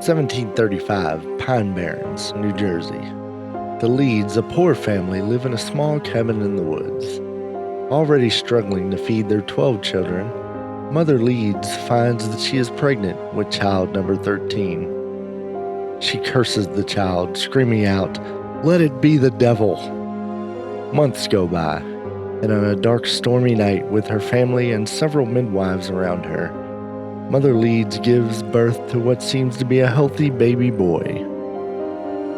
1735, Pine Barrens, New Jersey. The Leeds, a poor family, live in a small cabin in the woods. Already struggling to feed their 12 children, Mother Leeds finds that she is pregnant with child number 13. She curses the child, screaming out, "Let it be the devil!" Months go by, and on a dark, stormy night with her family and several midwives around her, Mother Leeds gives birth to what seems to be a healthy baby boy.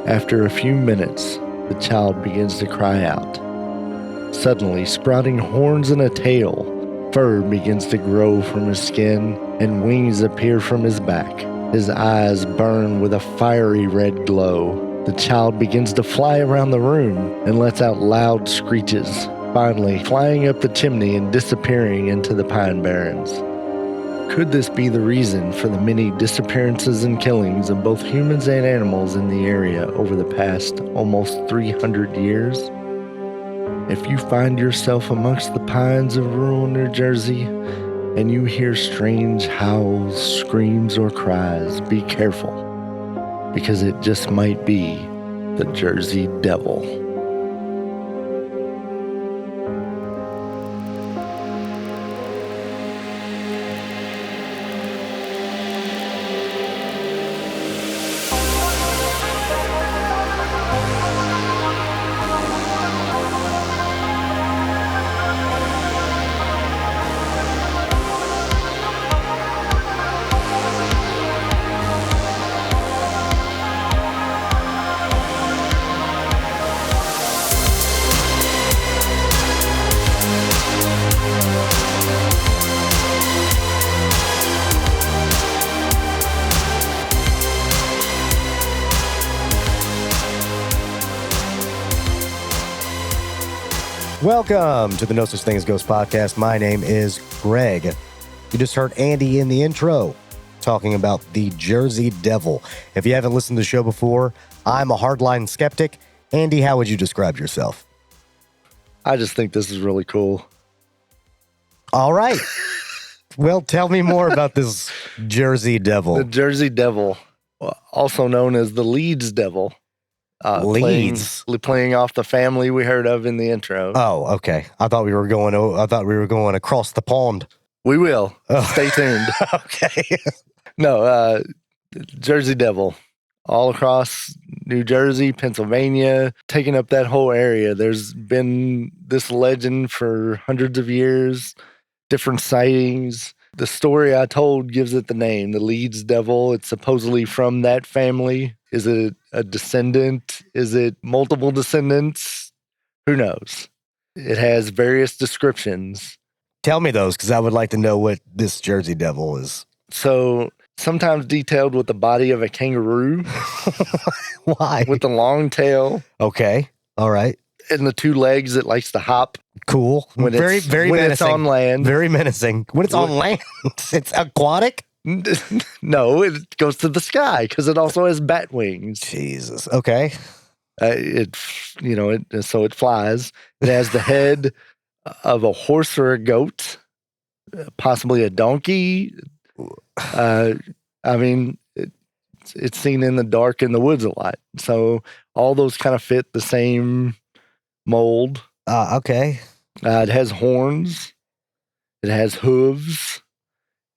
After a few minutes, the child begins to cry out. Suddenly, sprouting horns and a tail, fur begins to grow from his skin, and wings appear from his back. His eyes burn with a fiery red glow. The child begins to fly around the room and lets out loud screeches, finally flying up the chimney and disappearing into the Pine Barrens. Could this be the reason for the many disappearances and killings of both humans and animals in the area over the past almost 300 years? If you find yourself amongst the pines of rural New Jersey and you hear strange howls, screams, or cries, be careful, because it just might be the Jersey Devil. Welcome to the No Such Thing as Ghost podcast. My name is Greg. You just heard Andy in the intro talking about the Jersey Devil. If you haven't listened to the show before, I'm a hardline skeptic. Andy, how would you describe yourself? I just think this is really cool. All right. Well, tell me more about this Jersey Devil. The Jersey Devil, also known as the Leeds Devil. Leeds, playing off the family we heard of in the intro. Oh, okay. I thought we were going across the pond. We will. Stay tuned. Okay. No, Jersey Devil, all across New Jersey, Pennsylvania, taking up that whole area. There's been this legend for hundreds of years, different sightings. The story I told gives it the name, the Leeds Devil. It's supposedly from that family. Is it a descendant? Is it multiple descendants? Who knows? It has various descriptions. Tell me those, because I would like to know what this Jersey Devil is. So, sometimes detailed with the body of a kangaroo. Why? With the long tail. Okay. All right. And the two legs it likes to hop. Cool. When very it's menacing. on land. Very menacing. When it's on land, it's aquatic? No, it goes to the sky because it also has bat wings. Jesus. Okay. So it flies. It has the head of a horse or a goat, possibly a donkey. It's seen in the dark in the woods a lot. So all those kind of fit the same mold. Okay. It has horns. It has hooves.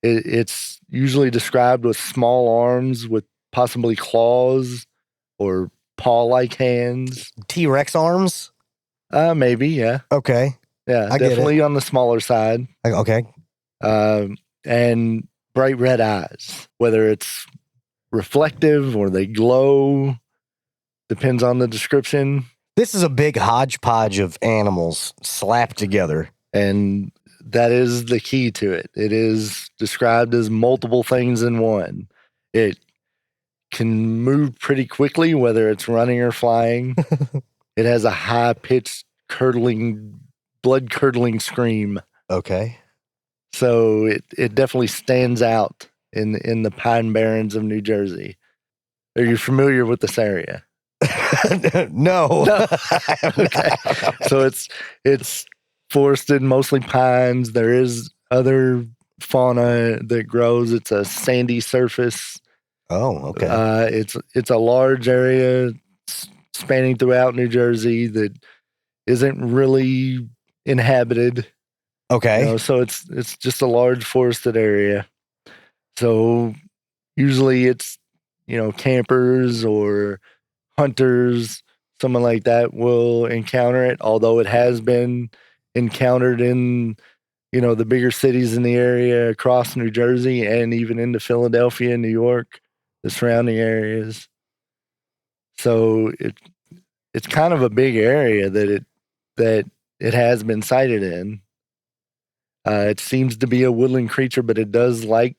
It's usually described with small arms with possibly claws or paw-like hands. T-Rex arms? Maybe, yeah. Okay. Yeah, I definitely on the smaller side. Okay. And bright red eyes, whether it's reflective or they glow, depends on the description. This is a big hodgepodge of animals slapped together. And that is the key to it. It is described as multiple things in one. It can move pretty quickly, whether it's running or flying. It has a high-pitched, blood-curdling scream. Okay. So it definitely stands out in the Pine Barrens of New Jersey. Are you familiar with this area? No. Okay. So it's forested, mostly pines. There is other fauna that grows. It's a sandy surface. Oh, okay. It's a large area spanning throughout New Jersey that isn't really inhabited. Okay. So it's just a large forested area. So usually it's campers or hunters, someone like that will encounter it. Although it has been encountered in the bigger cities in the area across New Jersey and even into Philadelphia, New York, the surrounding areas. So it's kind of a big area that it has been sighted in. It seems to be a woodland creature, but it does like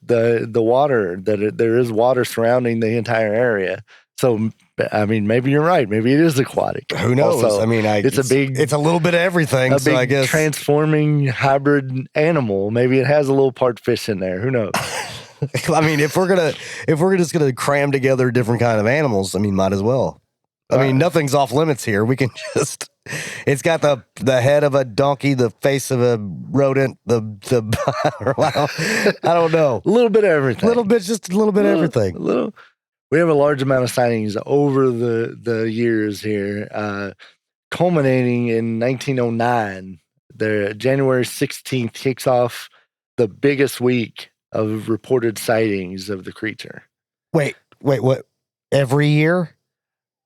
the water. There is water surrounding the entire area. So I mean, maybe you're right. Maybe it is aquatic. Who knows? Also, I mean, it's a little bit of everything. A so big I guess transforming hybrid animal. Maybe it has a little part fish in there. Who knows? I mean, if we're just gonna cram together different kind of animals, I mean, might as well. I mean, nothing's off limits here. We can just. It's got the head of a donkey, the face of a rodent, the I don't know. A little bit of everything. Just a little bit of everything. We have a large amount of sightings over the years here, culminating in 1909. The January 16th kicks off the biggest week of reported sightings of the creature. Wait, what? Every year?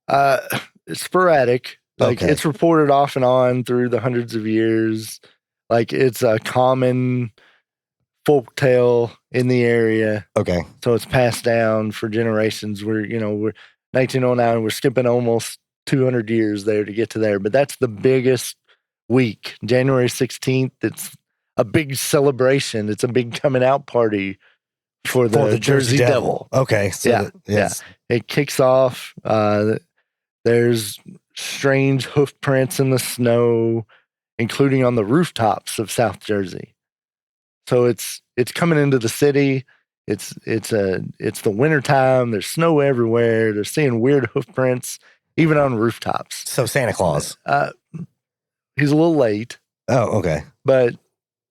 It's sporadic. Like Okay. It's reported off and on through the hundreds of years. Like it's a common folk tale in the area. Okay. So it's passed down for generations. We're 1909. We're skipping almost 200 years there to get to there. But that's the biggest week, January 16th. It's a big celebration. It's a big coming out party for the Jersey Devil. Okay. So yeah. It kicks off. There's strange hoof prints in the snow, including on the rooftops of South Jersey. So it's coming into the city. It's the winter time. There's snow everywhere. They're seeing weird hoof prints, even on rooftops. So Santa Claus. He's a little late. Oh, okay. But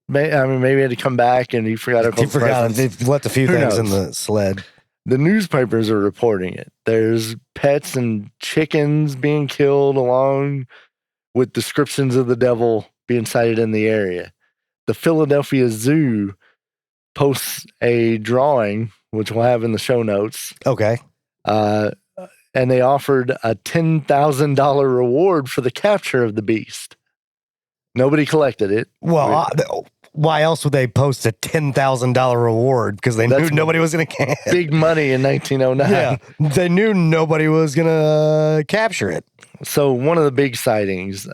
maybe he had to come back and he forgot a couple presents. He left a few things in the sled. The newspapers are reporting it. There's pets and chickens being killed along with descriptions of the devil being sighted in the area. The Philadelphia Zoo posts a drawing, which we'll have in the show notes. Okay. And they offered a $10,000 reward for the capture of the beast. Nobody collected it. Well, why else would they post a $10,000 reward? Because they knew nobody was going to catch it. Big money in 1909. Yeah, they knew nobody was going to capture it. So one of the big sightings,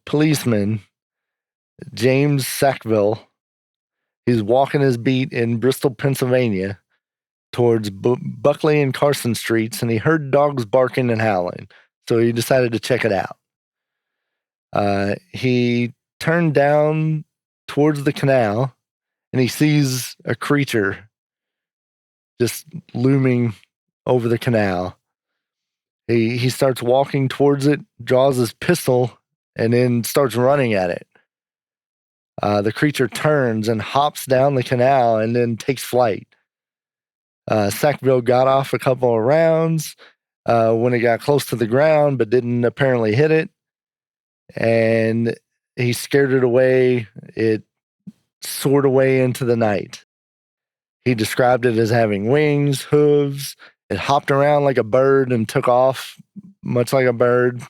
policeman James Sackville, he's walking his beat in Bristol, Pennsylvania, towards Buckley and Carson Streets, and he heard dogs barking and howling. So he decided to check it out. He turned down towards the canal, and he sees a creature just looming over the canal. He starts walking towards it, draws his pistol, and then starts running at it. The creature turns and hops down the canal and then takes flight. Sackville got off a couple of rounds when it got close to the ground, but didn't apparently hit it. And he scared it away. It soared away into the night. He described it as having wings, hooves. It hopped around like a bird and took off much like a bird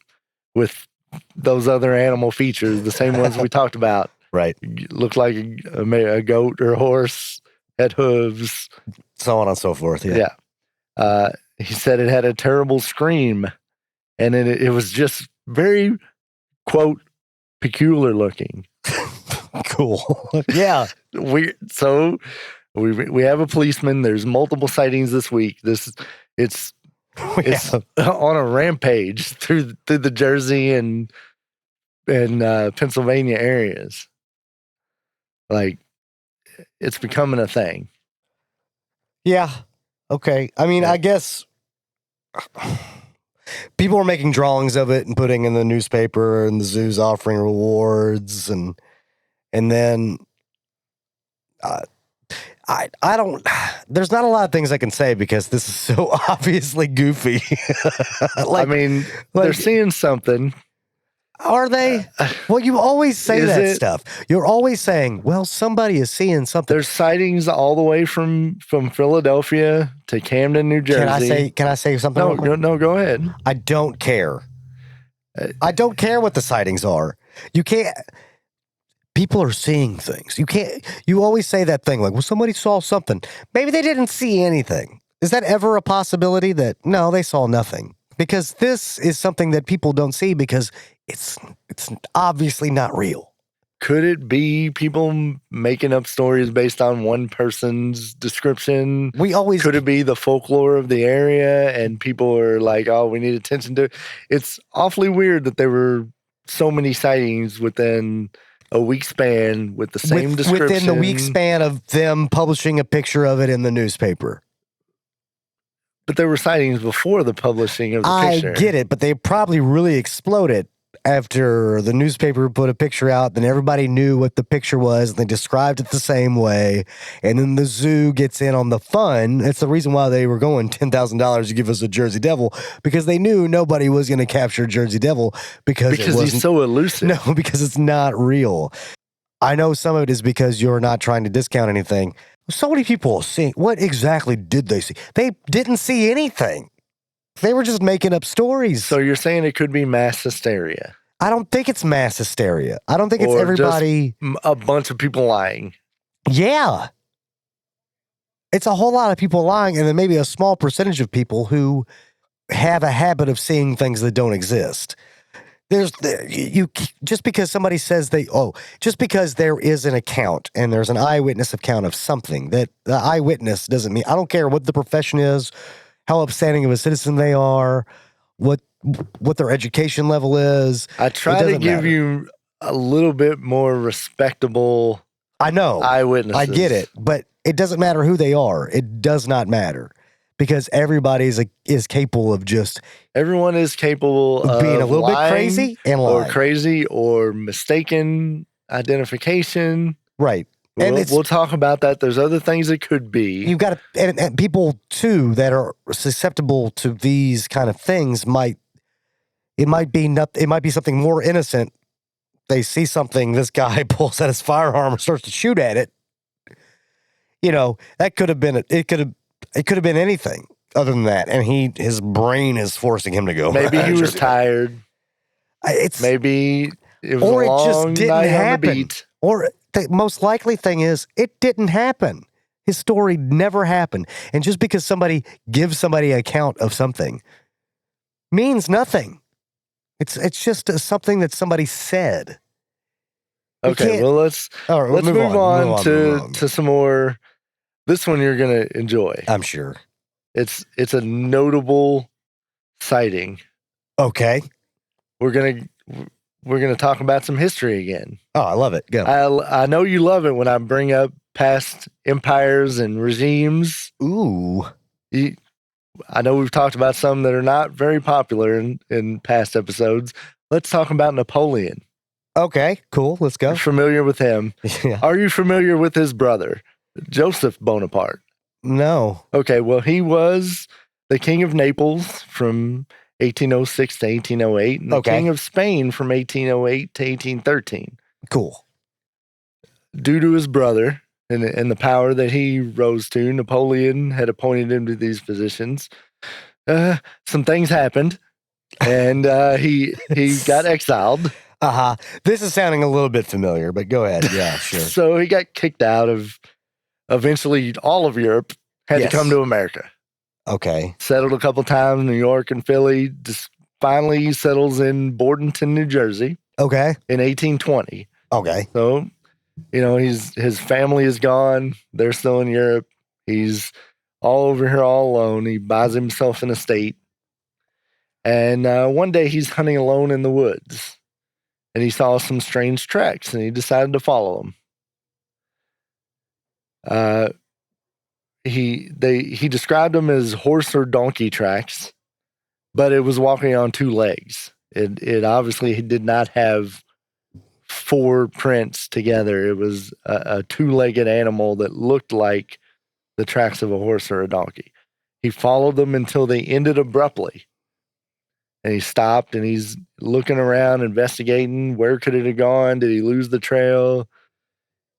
with those other animal features, the same ones we talked about. Right. Looked like a goat or a horse, had hooves. So on and so forth. Yeah. He said it had a terrible scream, and it was just very, quote, peculiar looking. Cool. Yeah. We have a policeman. There's multiple sightings this week. It's on a rampage through the Jersey and Pennsylvania areas. Like, it's becoming a thing. Yeah. Okay. I mean, I guess people are making drawings of it and putting in the newspaper, and the zoo's offering rewards, and then I don't, there's not a lot of things I can say because this is so obviously goofy. I mean, they're seeing something. Are they? Well, you always say Is that it- stuff. You're always saying, well, somebody is seeing something. There's sightings all the way from Philadelphia to Camden, New Jersey. Can I say something? real quick? No, go ahead. I don't care. I don't care what the sightings are. You can't. People are seeing things. You always say that thing like, well, somebody saw something. Maybe they didn't see anything. Is that ever a possibility that, no, they saw nothing? Because this is something that people don't see because it's obviously not real. Could it be people making up stories based on one person's description? Could it be the folklore of the area and people are like, oh, we need attention to it? It's awfully weird that there were so many sightings within a week span with the same description. Within the week span of them publishing a picture of it in the newspaper. But there were sightings before the publishing of the picture. I get it, but they probably really exploded after the newspaper put a picture out, then everybody knew what the picture was, and they described it the same way, and then the zoo gets in on the fun. That's the reason why they were going $10,000 to give us a Jersey Devil, because they knew nobody was going to capture Jersey Devil because he's so elusive. No, because it's not real. I know some of it is because you're not trying to discount anything. So many people see. What exactly did they see? They didn't see anything. They were just making up stories. So you're saying it could be mass hysteria? I don't think it's mass hysteria. I don't think it's everybody. Just a bunch of people lying. Yeah. It's a whole lot of people lying, and then maybe a small percentage of people who have a habit of seeing things that don't exist. Just because somebody says just because there is an account and there's an eyewitness account of something, that the eyewitness doesn't mean, I don't care what the profession is, how upstanding of a citizen they are, what their education level is. I try to give you a little bit more respectable. I know eyewitnesses. I get it, but it doesn't matter who they are. It does not matter because everybody is capable of just. Everyone is capable of being a little bit crazy and lying. Or crazy or mistaken identification. Right. We'll talk about that. There's other things it could be. You've got to, and people too that are susceptible to these kind of things it might be something more innocent. They see something, this guy pulls out his firearm and starts to shoot at it. You know, that could have been it could have been anything other than that, and his brain is forcing him to go. Maybe he was tired. Maybe it was or a long it just didn't night happen. on the beat. Or the most likely thing is it didn't happen. His story never happened. And just because somebody gives somebody an account of something means nothing. It's just something that somebody said. Okay, well let's move on to some more. This one you're gonna enjoy. I'm sure. It's a notable sighting. Okay. We're gonna talk about some history again. Oh, I love it. Go. I know you love it when I bring up past empires and regimes. Ooh. I know we've talked about some that are not very popular in past episodes. Let's talk about Napoleon. Okay, cool. Let's go. You're familiar with him? Yeah. Are you familiar with his brother, Joseph Bonaparte? No. Okay, well, he was the king of Naples from 1806 to 1808, and the king of Spain from 1808 to 1813. Cool. Due to his brother and the power that he rose to, Napoleon had appointed him to these positions. Some things happened, and he got exiled. This is sounding a little bit familiar, but go ahead. Yeah, sure. So he got kicked out of eventually all of Europe, had to come to America. Okay. Settled a couple times, New York and Philly. Just finally settles in Bordenton, New Jersey. Okay. In 1820. Okay. So, his family is gone. They're still in Europe. He's all over here all alone. He buys himself an estate. And one day he's hunting alone in the woods. And he saw some strange tracks, and he decided to follow them. He described them as horse or donkey tracks, but it was walking on two legs. It obviously did not have four prints together. It was a two-legged animal that looked like the tracks of a horse or a donkey. He followed them until they ended abruptly. And he stopped and he's looking around, investigating. Where could it have gone? Did he lose the trail?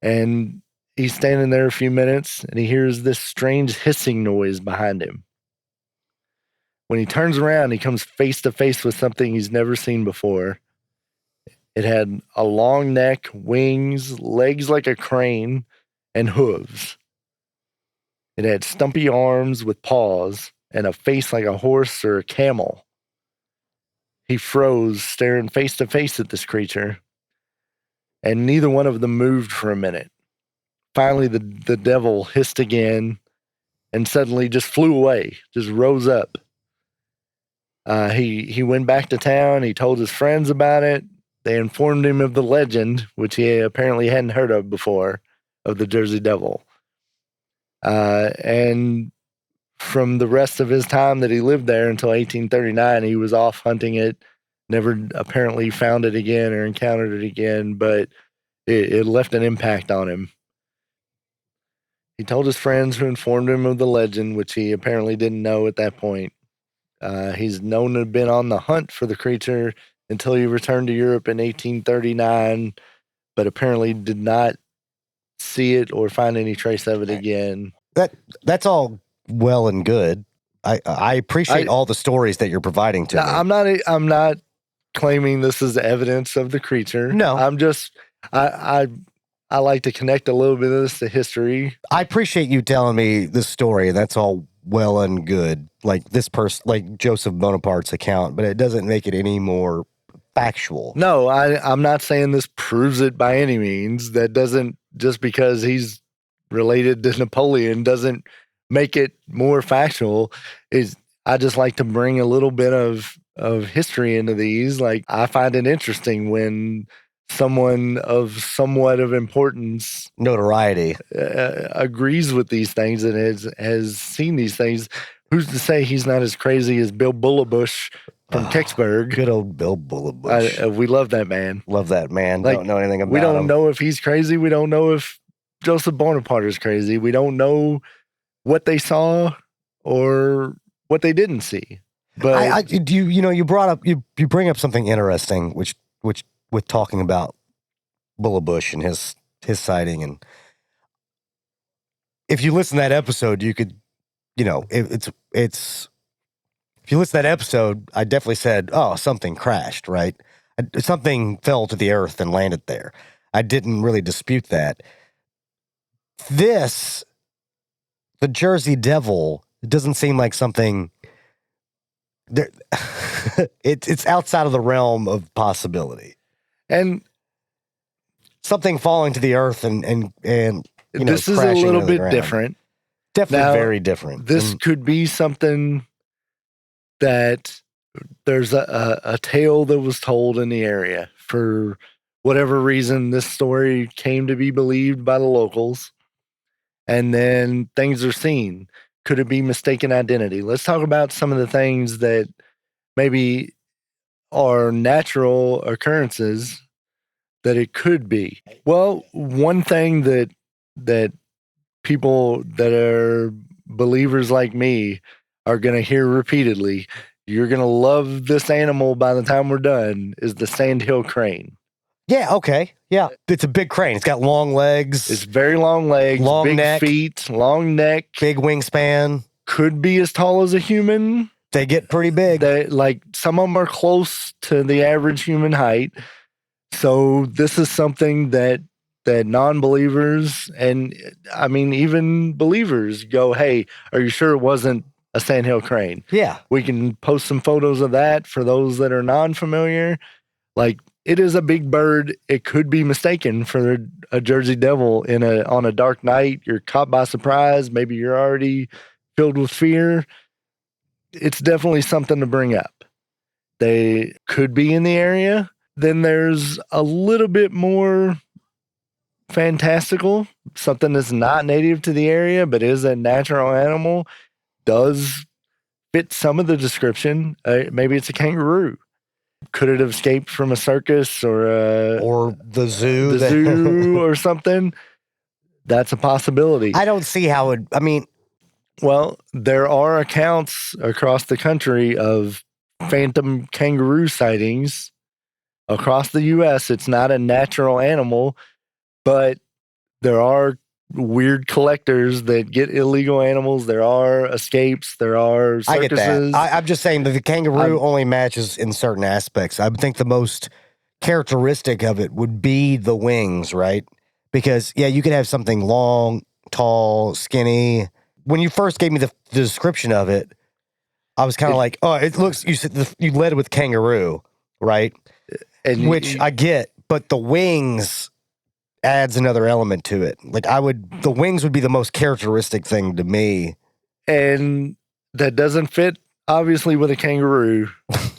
And he's standing there a few minutes and he hears this strange hissing noise behind him. When he turns around, he comes face to face with something he's never seen before. It had a long neck, wings, legs like a crane, and hooves. It had stumpy arms with paws and a face like a horse or a camel. He froze, staring face to face at this creature, and neither one of them moved for a minute. Finally, the devil hissed again and suddenly just flew away, just rose up. He went back to town. He told his friends about it. They informed him of the legend, which he apparently hadn't heard of before, of the Jersey Devil. And from the rest of his time that he lived there until 1839, he was off hunting it, never apparently found it again or encountered it again, but it left an impact on him. He told his friends, who informed him of the legend, which he apparently didn't know at that point. He's known to have been on the hunt for the creature until he returned to Europe in 1839, but apparently did not see it or find any trace of it again. That's all well and good. I appreciate all the stories that you're providing to me. I'm not claiming this is evidence of the creature. No. I'm just I like to connect a little bit of this to history. I appreciate you telling me this story. That's all well and good. Like this person, like Joseph Bonaparte's account, but it doesn't make it any more factual. No, I'm not saying this proves it by any means. That doesn't, just because he's related to Napoleon doesn't make it more factual. I just like to bring a little bit of history into these. Like, I find it interesting when someone of somewhat of importance, notoriety, agrees with these things and has seen these things. Who's to say he's not as crazy as Bill Bullabush from Kecksburg? Good old Bill Bullabush. We love that man. Love that man. Like, don't know anything about him. We don't know if he's crazy. We don't know if Joseph Bonaparte is crazy. We don't know what they saw or what they didn't see. But you brought up you bring up something interesting, which with talking about Bullabush and his sighting, and if you listen to that episode, you could, it's if you listen to that episode, I definitely said, oh, something crashed, right? Something fell to the earth and landed there. I didn't really dispute that. The Jersey Devil, it doesn't seem like something there. It's outside of the realm of possibility. And something falling to the earth and this is a little bit different. Definitely very different. This could be something that there's a tale that was told in the area. For whatever reason, this story came to be believed by the locals. And then things are seen. Could it be mistaken identity? Let's talk about some of the things that maybe are natural occurrences that it could be. Well, one thing that people that are believers like me are going to hear repeatedly, you're going to love this animal by the time we're done, is the sandhill crane. Yeah, okay. Yeah, it's a big crane. It's got long legs. It's very long legs, long big neck, feet, long neck. Big wingspan. Could be as tall as a human. They get pretty big. Some of them are close to the average human height. So this is something that non-believers and I mean even believers go, hey, are you sure it wasn't a sandhill crane? Yeah. We can post some photos of that for those that are non-familiar. Like, it is a big bird. It could be mistaken for a Jersey Devil on a dark night. You're caught by surprise. Maybe you're already filled with fear. It's definitely something to bring up. They could be in the area. Then there's a little bit more fantastical, something that's not native to the area, but is a natural animal, does fit some of the description. Maybe it's a kangaroo. Could it have escaped from a circus or the zoo? the zoo or something? That's a possibility. I don't see how it. I mean, well, there are accounts across the country of phantom kangaroo sightings across the U.S. It's not a natural animal, but there are weird collectors that get illegal animals. There are escapes. There are circuses. I get that. I'm just saying that the kangaroo only matches in certain aspects. I think the most characteristic of it would be the wings, right? Because, yeah, you could have something long, tall, skinny. When you first gave me the description of it, I was kind of like, oh, it looks, you said you led with kangaroo, right? And which I get, but the wings adds another element to it. Like the wings would be the most characteristic thing to me. And that doesn't fit, obviously, with a kangaroo.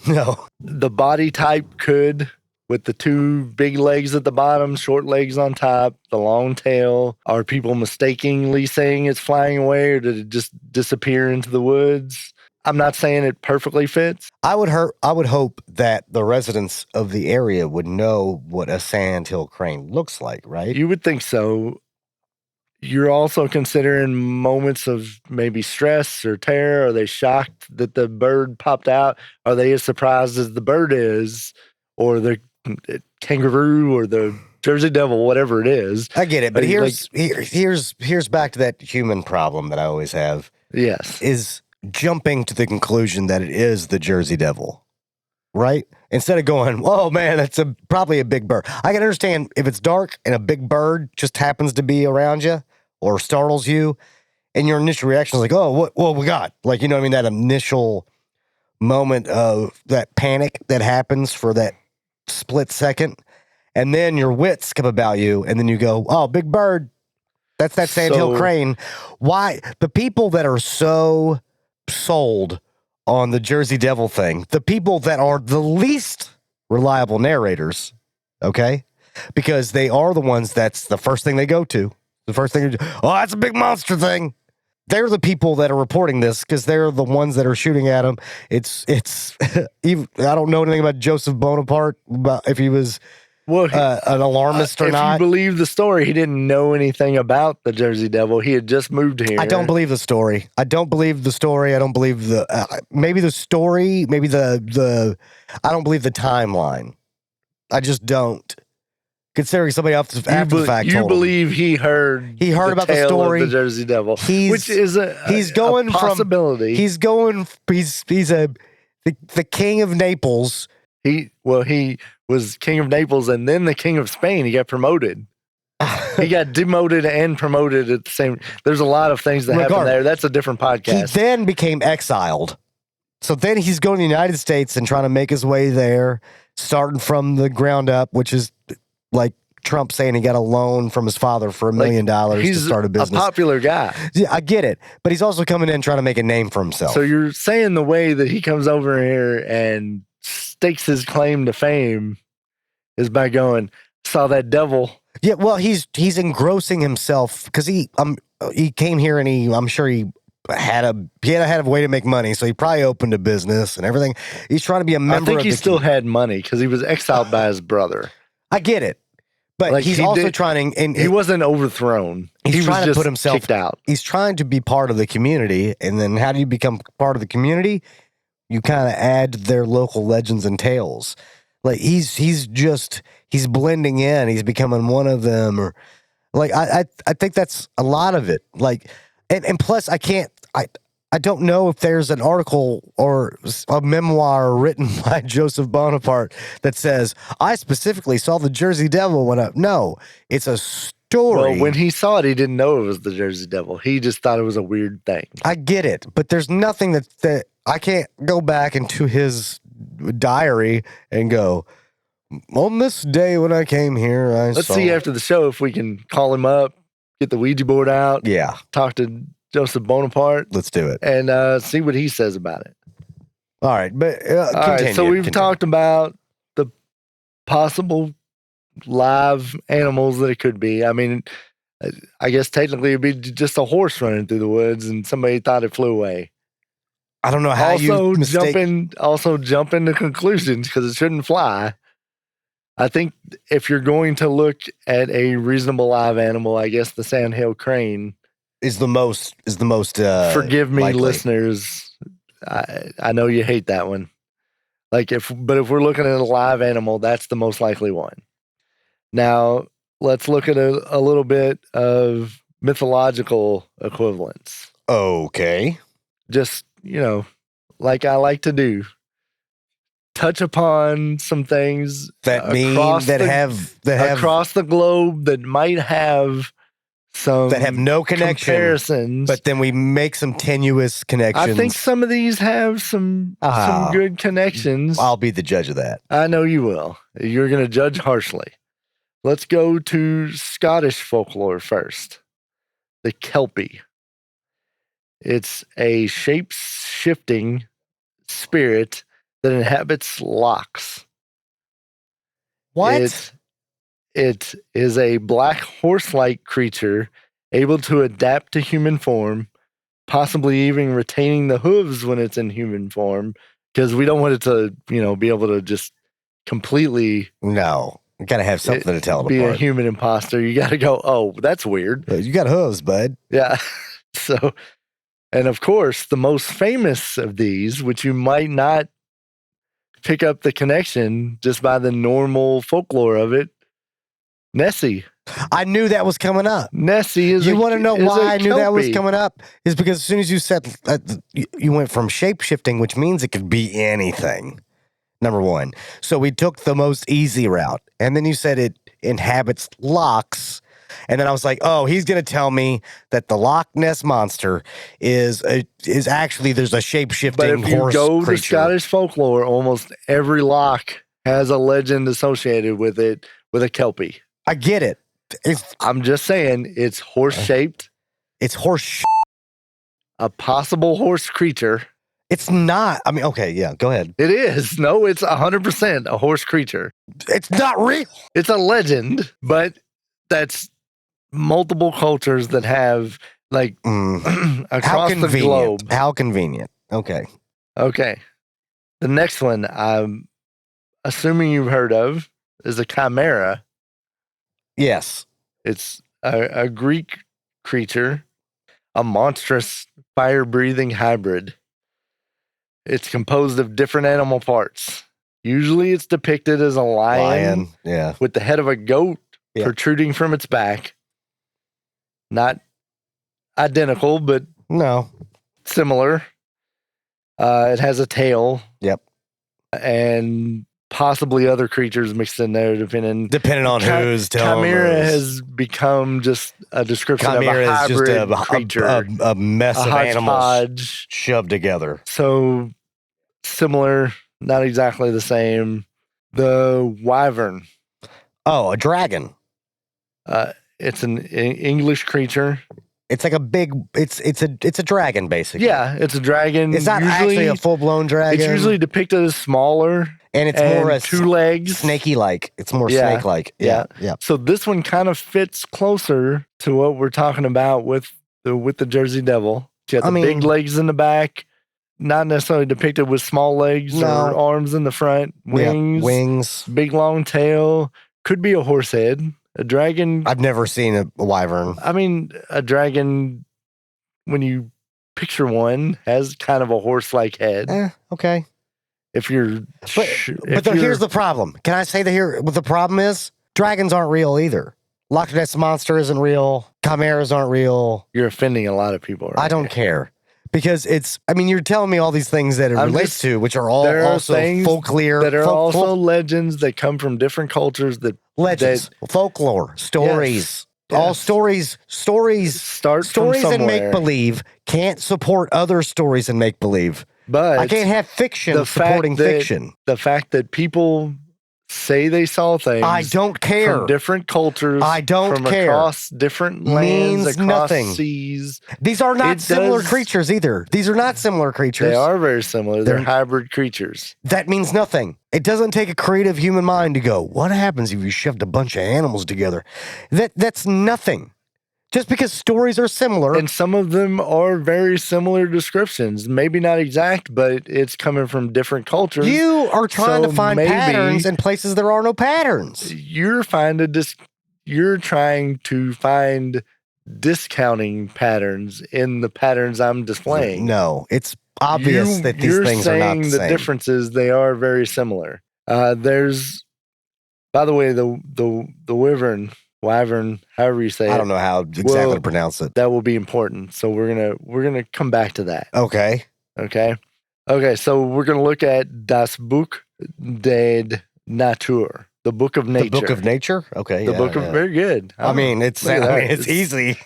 No. The body type could, with the two big legs at the bottom, short legs on top, the long tail. Are people mistakenly saying it's flying away, or did it just disappear into the woods? I'm not saying it perfectly fits. I would hope that the residents of the area would know what a sandhill crane looks like, right? You would think so. You're also considering moments of maybe stress or terror. Are they shocked that the bird popped out? Are they as surprised as the bird is, or the kangaroo, or the Jersey Devil, whatever it is? I get it, but here's back to that human problem that I always have. Yes, is jumping to the conclusion that it is the Jersey Devil, right? Instead of going, oh man, that's probably a big bird. I can understand if it's dark and a big bird just happens to be around you or startles you, and your initial reaction is like, oh, what we got? Like, you know what I mean? That initial moment of that panic that happens for that split second, and then your wits come about you, and then you go, oh, big bird. That's that sandhill crane. Why? The people that are so sold on the Jersey Devil thing, the people that are the least reliable narrators, okay? Because they are the ones that's the first thing they go to. The first thing, oh, that's a big monster thing. They're the people that are reporting this because they're the ones that are shooting at them. It's even, I don't know anything about Joseph Bonaparte, about if he was an alarmist or not. If you believe the story, he didn't know anything about the Jersey Devil. He had just moved here. I don't believe the story. I don't believe the story. I don't believe maybe the story, maybe the I don't believe the timeline. I just don't. Considering somebody after the fact you believe he heard about the story of the Jersey Devil, which is a possibility. He's the king of Naples. He was king of Naples and then the king of Spain. He got promoted. He got demoted and promoted at the same. There's a lot of things that happen there. That's a different podcast. He then became exiled. So then he's going to the United States and trying to make his way there, starting from the ground up, which is like Trump saying he got a loan from his father for $1 million to start a business. He's a popular guy. Yeah, I get it. But he's also coming in trying to make a name for himself. So you're saying the way that he comes over here and stakes his claim to fame is by going, saw that devil. Yeah, well, he's engrossing himself because he came here and I'm sure he had a way to make money, so he probably opened a business and everything. He's trying to be a member. I think he still had money because he was exiled by his brother. I get it, but he's also trying. And he wasn't overthrown. He's trying to just put himself kicked out. He's trying to be part of the community, and then how do you become part of the community? You kind of add their local legends and tales. Like he's blending in. He's becoming one of them, or like I think that's a lot of it. Like, and plus I don't know if there's an article or a memoir written by Joseph Bonaparte that says, I specifically saw the Jersey Devil when No, it's a story. Well, when he saw it, he didn't know it was the Jersey Devil. He just thought it was a weird thing. I get it, but there's nothing that I can't go back into his diary and go, on this day when I came here, Let's see after the show if we can call him up, get the Ouija board out. Yeah. Talk to Joseph Bonaparte. Let's do it. And see what he says about it. All right. But so we've talked about the possible live animals that it could be. I mean, I guess technically it'd be just a horse running through the woods and somebody thought it flew away. I don't know how you mistake. Also jump into conclusions because it shouldn't fly. I think if you're going to look at a reasonable live animal, I guess the sandhill crane is the most. Forgive me, likely. listeners. I know you hate that one. If we're looking at a live animal, that's the most likely one. Now let's look at a little bit of mythological equivalents. Okay. Just like I like to do. Touch upon some things that have across the globe that might have some that have no connection comparisons, but then we make some tenuous connections. I think some of these have some good connections. I'll be the judge of that. I know you will. You're going to judge harshly. Let's go to Scottish folklore first. The Kelpie. It's a shape-shifting spirit that inhabits lochs. What? It is a black horse-like creature able to adapt to human form, possibly even retaining the hooves when it's in human form, because we don't want it to, be able to just completely. No, you got to have something to tell it be apart. A human imposter. You got to go, oh, that's weird. You got hooves, bud. Yeah. So, and of course, the most famous of these, which you might not pick up the connection just by the normal folklore of it, Nessie. I knew that was coming up. Nessie is. You want to know why I knew that was Kelpie. coming up? Is because as soon as you said you went from shape shifting, which means it could be anything. Number one. So we took the most easy route, and then you said it inhabits lochs. And then I was like, oh, he's going to tell me that the Loch Ness Monster is actually, there's a shape-shifting horse creature. But if you go to Scottish folklore, almost every loch has a legend associated with it, with a Kelpie. I get it. I'm just saying, it's horse-shaped. It's horse. A possible horse creature. It's not. I mean, okay, yeah, go ahead. It is. No, it's 100% a horse creature. It's not real. It's a legend, but that's multiple cultures that have across the globe. How convenient. Okay. The next one I'm assuming you've heard of is a chimera. Yes. It's a Greek creature, a monstrous fire-breathing hybrid. It's composed of different animal parts. Usually it's depicted as a lion yeah, with the head of a goat protruding from its back. Not identical, but no, similar. It has a tail. Yep. And possibly other creatures mixed in there, depending on whose tail. Chimera has become just a description of a hybrid creature. A mess of animals shoved together. So similar, not exactly the same. The wyvern. Oh, a dragon. It's an English creature. It's like a big. It's a dragon, basically. Yeah, it's a dragon. It's not actually a full-blown dragon. It's usually depicted as smaller, and it's more a 2 legs, snaky-like. It's more snake-like. Yeah. So this one kind of fits closer to what we're talking about with the Jersey Devil. You got the big legs in the back, not necessarily depicted with small legs or arms in the front. Wings, big long tail. Could be a horse head. A dragon. I've never seen a wyvern. I mean, a dragon, when you picture one, has kind of a horse-like head. Okay. But here's the problem. Can I say what the problem is? Dragons aren't real either. Loch Ness Monster isn't real. Chimeras aren't real. You're offending a lot of people. Right? I don't care. Because you're telling me all these things that it relates to, which are all also folklore. That are also legends that come from different cultures folklore, stories. Yes. All stories and make-believe can't support other stories and make-believe. But I can't have fiction supporting fiction. The fact that people say they saw things. I don't care. From different cultures. I don't care. Across different lands, means across nothing. Seas. These are not similar creatures either. These are not similar creatures. They are very similar. They're hybrid creatures. That means nothing. It doesn't take a creative human mind to go, what happens if you shoved a bunch of animals together? That's nothing. Just because stories are similar. And some of them are very similar descriptions. Maybe not exact, but it's coming from different cultures. You are trying to find patterns in places there are no patterns. You're trying to find discounting patterns in the patterns I'm displaying. No, it's obvious that these things are not the same. You're saying the differences, they are very similar. There's, by the way, the wyvern, however you say it. I don't know how exactly to pronounce it. That will be important. So we're gonna come back to that. Okay. So we're gonna look at Das Buch der Natur, the Book of Nature. The Book of Nature. Okay. Very good. It's easy.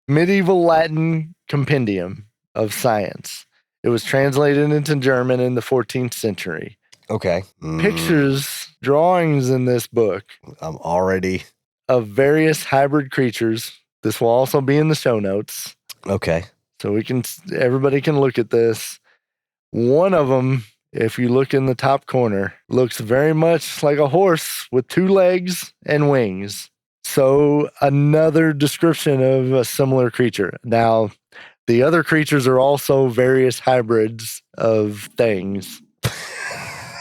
Medieval Latin compendium of science. It was translated into German in the 14th century. Okay. Pictures, drawings in this book. I'm already. Of various hybrid creatures. This will also be in the show notes. Okay. So everybody can look at this. One of them, if you look in the top corner, looks very much like a horse with 2 legs and wings. So another description of a similar creature. Now, the other creatures are also various hybrids of things.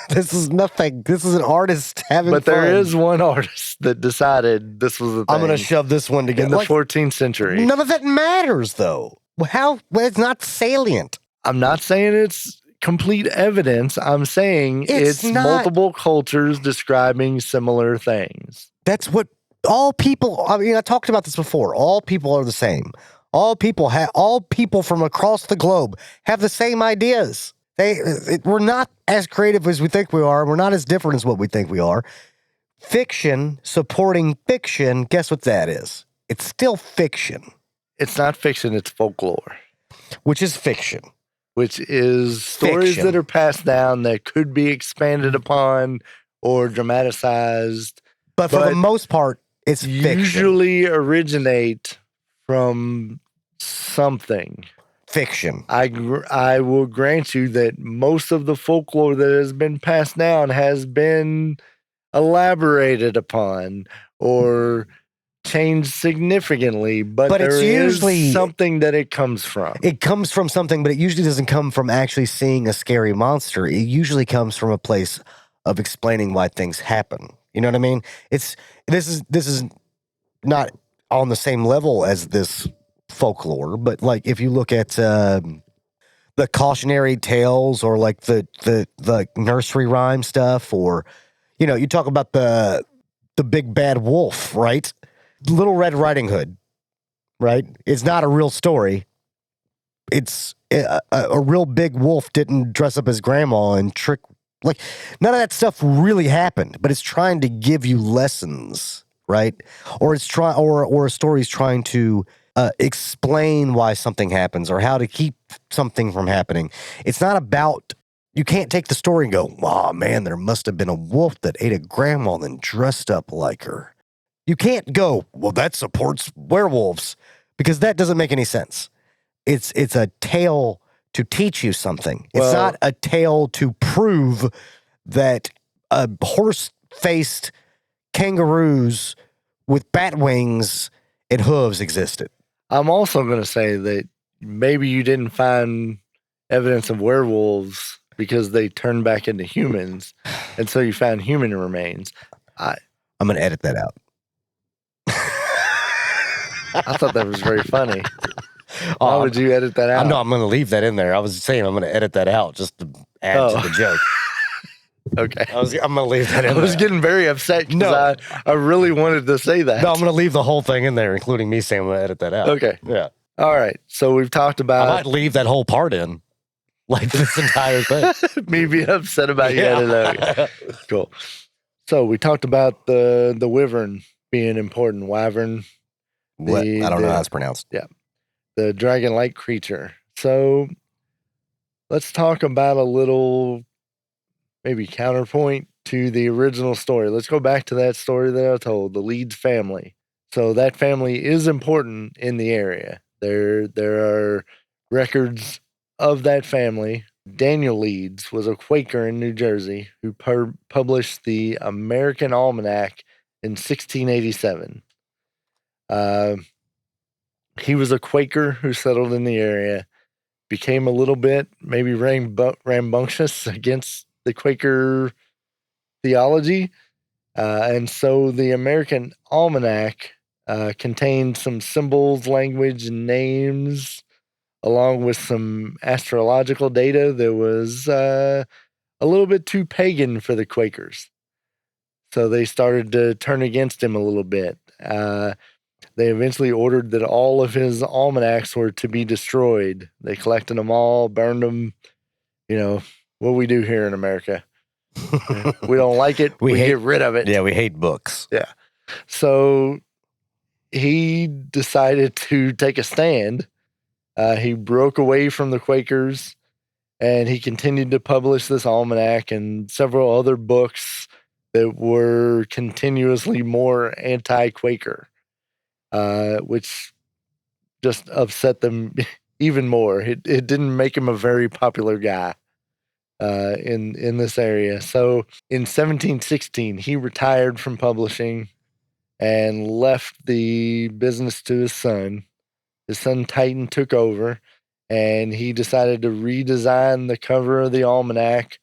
This is nothing. This is an artist having fun. But there is one artist that decided this was the thing. I'm going to shove this one together. In the 14th century. None of that matters, though. Well, it's not salient. I'm not saying it's complete evidence. I'm saying it's multiple cultures describing similar things. That's what all people, I talked about this before. All people are the same. All people from across the globe have the same ideas. We're not as creative as we think we are. We're not as different as what we think we are. Fiction supporting fiction, guess what that is? It's still fiction. It's not fiction, it's folklore. Which is fiction. Which is stories that are passed down that could be expanded upon or dramatized. But for the most part, it's fiction. Usually originate from something. Fiction. I will grant you that most of the folklore that has been passed down has been elaborated upon or changed significantly, but there is usually something that it comes from. It comes from something, but it usually doesn't come from actually seeing a scary monster. It usually comes from a place of explaining why things happen. You know what I mean? This is not on the same level as this folklore, but like if you look at the cautionary tales or like the nursery rhyme stuff, or you talk about the big bad wolf, right? Little Red Riding Hood, right? It's not a real story. It's a real big wolf didn't dress up as grandma and trick. Like, none of that stuff really happened, but it's trying to give you lessons, right? Or or a story's trying to explain why something happens or how to keep something from happening. It's not about, you can't take the story and go, oh man, there must have been a wolf that ate a grandma and then dressed up like her. You can't go, well, that supports werewolves, because that doesn't make any sense. It's a tale to teach you something. It's not a tale to prove that horse-faced kangaroos with bat wings and hooves existed. I'm also going to say that maybe you didn't find evidence of werewolves because they turned back into humans, and so you found human remains. I'm going to edit that out. I thought that was very funny. Why would you edit that out? No, I'm going to leave that in there. I was saying I'm going to edit that out just to add to the joke. Okay. I'm going to leave that in there. I was getting very upset because I really wanted to say that. No, I'm going to leave the whole thing in there, including me saying I'm going to edit that out. Okay. Yeah. All right. So we've talked about... I might leave that whole part in. Like this entire thing. Me being upset about you editing out. Cool. So we talked about the wyvern being important. Wyvern. I don't know how it's pronounced. Yeah. The dragon-like creature. So let's talk about a little maybe counterpoint to the original story. Let's go back to that story that I told, the Leeds family. So that family is important in the area. There are records of that family. Daniel Leeds was a Quaker in New Jersey who published the American Almanac in 1687. He was a Quaker who settled in the area, became a little bit maybe rambunctious against the Quaker theology. And so the American Almanac contained some symbols, language, and names, along with some astrological data that was a little bit too pagan for the Quakers. So they started to turn against him a little bit. They eventually ordered that all of his almanacs were to be destroyed. They collected them all, burned them. You know, what we do here in America. We don't like it, we get rid of it. Yeah, we hate books. Yeah. So he decided to take a stand. He broke away from the Quakers, and he continued to publish this almanac and several other books that were continuously more anti-Quaker, which just upset them even more. It didn't make him a very popular guy in this area. So in 1716, he retired from publishing and left the business to his son. His son Titan took over, and he decided to redesign the cover of the almanac,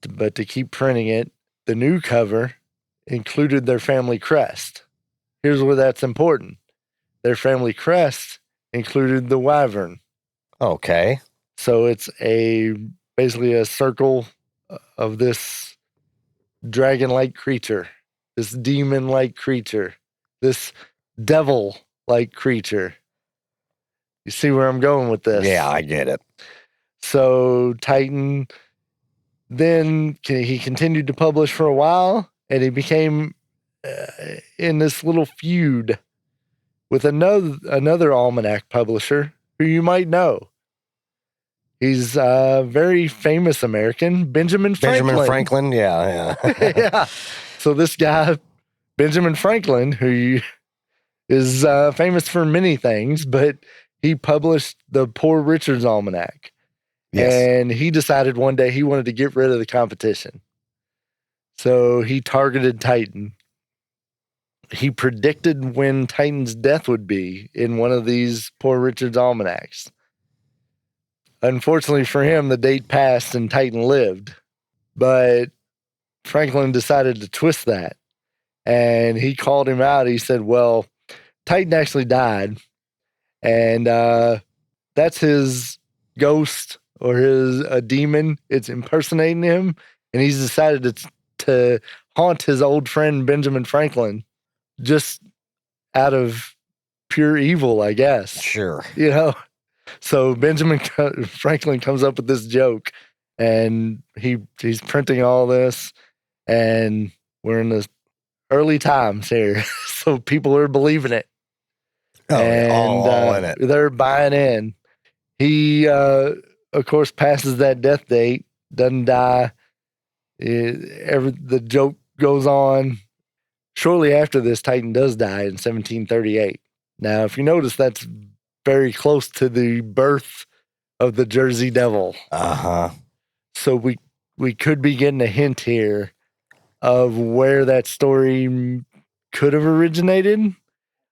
but to keep printing it. The new cover included their family crest. Here's where that's important. Their family crest included the wyvern. Okay. So it's basically a circle of this dragon-like creature, this demon-like creature, this devil-like creature. You see where I'm going with this? Yeah, I get it. So Titan, then he continued to publish for a while, and he became in this little feud with another almanac publisher who you might know. He's a very famous American, Benjamin Franklin. Benjamin Franklin, yeah. Yeah. So this guy, Benjamin Franklin, who is famous for many things, but he published the Poor Richard's Almanac. Yes. And he decided one day he wanted to get rid of the competition. So he targeted Titan. He predicted when Titan's death would be in one of these Poor Richard's Almanacs. Unfortunately for him, the date passed and Titan lived. But Franklin decided to twist that. And he called him out. He said, well, Titan actually died. And that's his ghost or a demon. It's impersonating him. And he's decided to haunt his old friend Benjamin Franklin just out of pure evil, I guess. Sure. You know? So Benjamin Franklin comes up with this joke, and he's printing all this, and we're in the early times here. So people are believing it. Oh, and all in it. They're buying in. He, of course, passes that death date, doesn't die. The joke goes on. Shortly after this, Titan does die in 1738. Now, if you notice, that's very close to the birth of the Jersey Devil. Uh-huh. So we could be getting a hint here of where that story could have originated.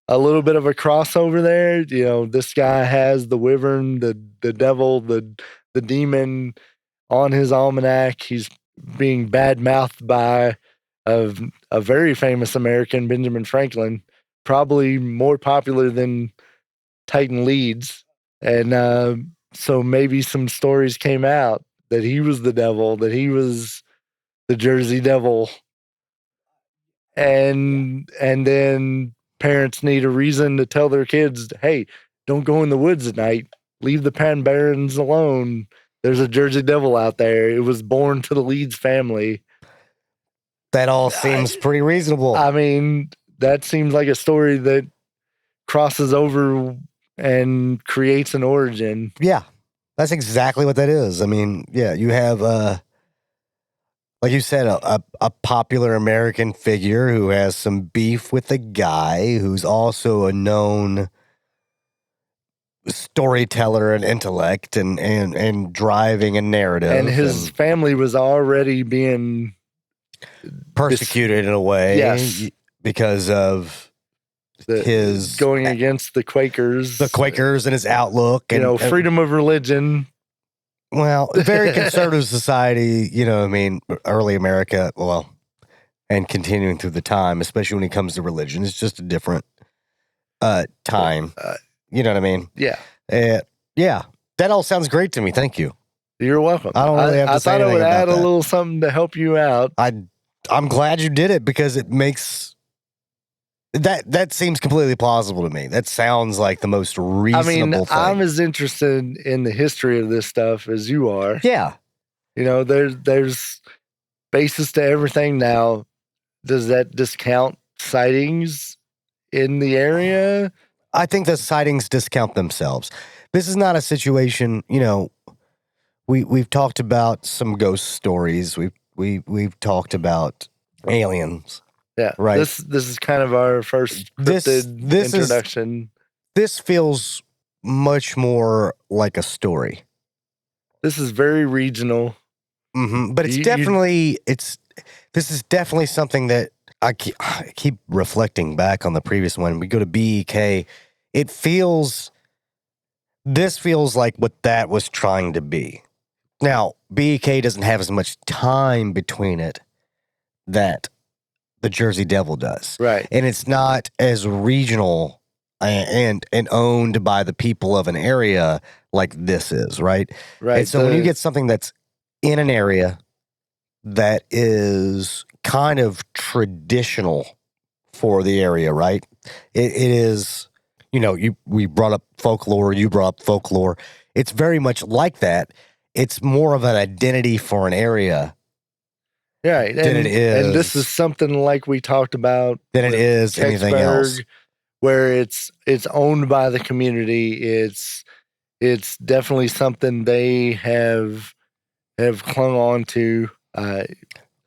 A little bit of a crossover there. You know, this guy has the wyvern, the devil, the demon on his almanac. He's being bad-mouthed by a very famous American, Benjamin Franklin, probably more popular than Titan Leeds. And so maybe some stories came out that he was the devil, that he was the Jersey Devil. And then parents need a reason to tell their kids, hey, don't go in the woods at night. Leave the Barrens alone. There's a Jersey Devil out there. It was born to the Leeds family. That all seems pretty reasonable. I mean, that seems like a story that crosses over and creates an origin. Yeah, that's exactly what that is. I mean, yeah, you have, like you said, a popular American figure who has some beef with a guy who's also a known storyteller and intellect and driving a narrative. And his family was already being persecuted in a way. Yes. Because of his going against the Quakers and his outlook, and freedom of religion. Well, very conservative society, early America, and continuing through the time, especially when it comes to religion. It's just a different time. You know what I mean? Yeah. Yeah. That all sounds great to me. Thank you. You're welcome. I don't really have to say anything about that. I thought I would add a little something to help you out. I'm glad you did it, because it makes... That seems completely plausible to me. That sounds like the most reasonable thing. I'm as interested in the history of this stuff as you are. Yeah. There's basis to everything now. Does that discount sightings in the area? I think the sightings discount themselves. This is not a situation, we've talked about some ghost stories. We've talked about aliens. Yeah, right. This is kind of our first cryptid introduction. This feels much more like a story. This is very regional, but it's this is definitely something that I keep reflecting back on the previous one. We go to BEK. This feels like what that was trying to be. Now, BEK doesn't have as much time between it that the Jersey Devil does. Right. And it's not as regional and owned by the people of an area like this is, right? Right. And so when you get something that's in an area that is kind of traditional for the area, right? It is, we brought up folklore, you brought up folklore. It's very much like that. It's more of an identity for an area. Right. And this is something like we talked about. Than it is anything else. Where it's owned by the community. It's definitely something they have clung on to. Hockey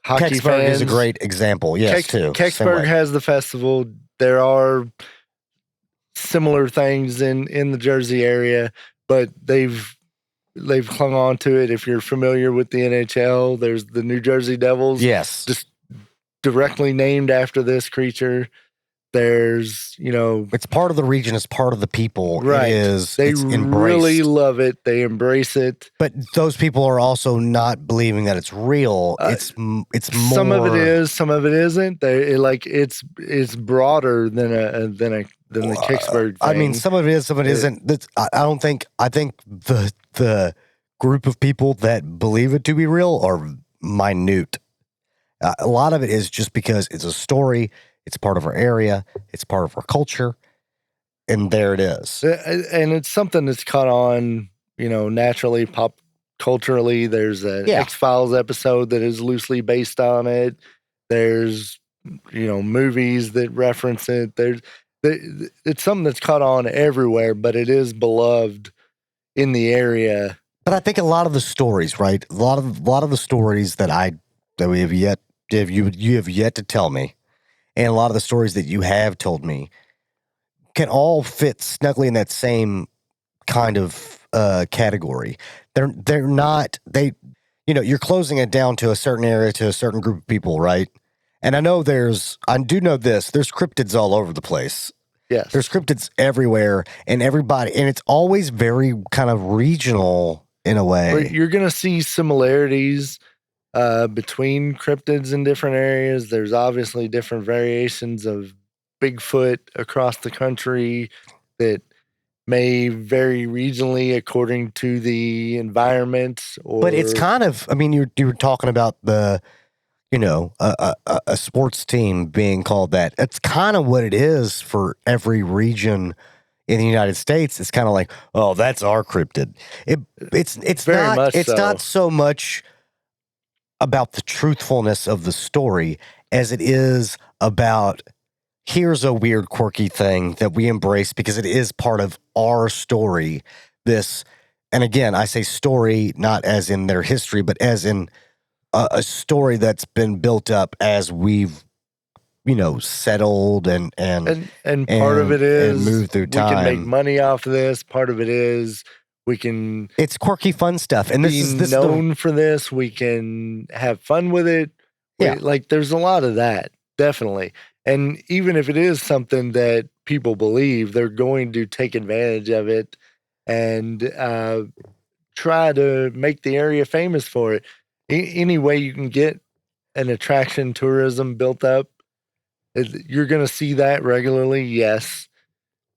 Kecksburg fans is a great example. Yes, too. Kecksburg has the festival. There are similar things in the Jersey area, but they've clung on to it. If you're familiar with the NHL, there's the New Jersey Devils. Yes. Just directly named after this creature. There's, it's part of the region. It's part of the people. Right. They really love it. They embrace it. But those people are also not believing that it's real. It's more. Some of it is. Some of it isn't. It's broader than the Kecksburg thing. I mean, some of it is. Some of it isn't. I think the group of people that believe it to be real are minute. A lot of it is just because it's a story. It's part of our area. It's part of our culture. And there it is. And it's something that's caught on, naturally, pop culturally. There's an X-Files episode that is loosely based on it. There's, movies that reference it. It's something that's caught on everywhere, but it is beloved in the area. But I think a lot of the stories, right? A lot of the stories that we have yet, you have yet to tell me, and a lot of the stories that you have told me can all fit snugly in that same kind of category. They're not, you're closing it down to a certain area, to a certain group of people, right? And I do know this, there's cryptids all over the place. Yes. There's cryptids everywhere, and it's always very kind of regional in a way. You're going to see similarities between cryptids in different areas. There's obviously different variations of Bigfoot across the country that may vary regionally according to the environment. But it's kind of, you were talking about the, a sports team being called that. It's kind of what it is for every region in the United States. It's kind of like, oh, that's our cryptid. It's not so much about the truthfulness of the story as it is about, here's a weird, quirky thing that we embrace because it is part of our story. And again, I say story not as in their history, but as in a story that's been built up as we've, settled and part of it is and moved through time. We can make money off of this. Part of it is it's quirky, fun stuff. And this is known for this. We can have fun with it. Yeah. There's a lot of that, definitely. And even if it is something that people believe, they're going to take advantage of it and try to make the area famous for it. Any way you can get an attraction tourism built up, you're going to see that regularly, yes.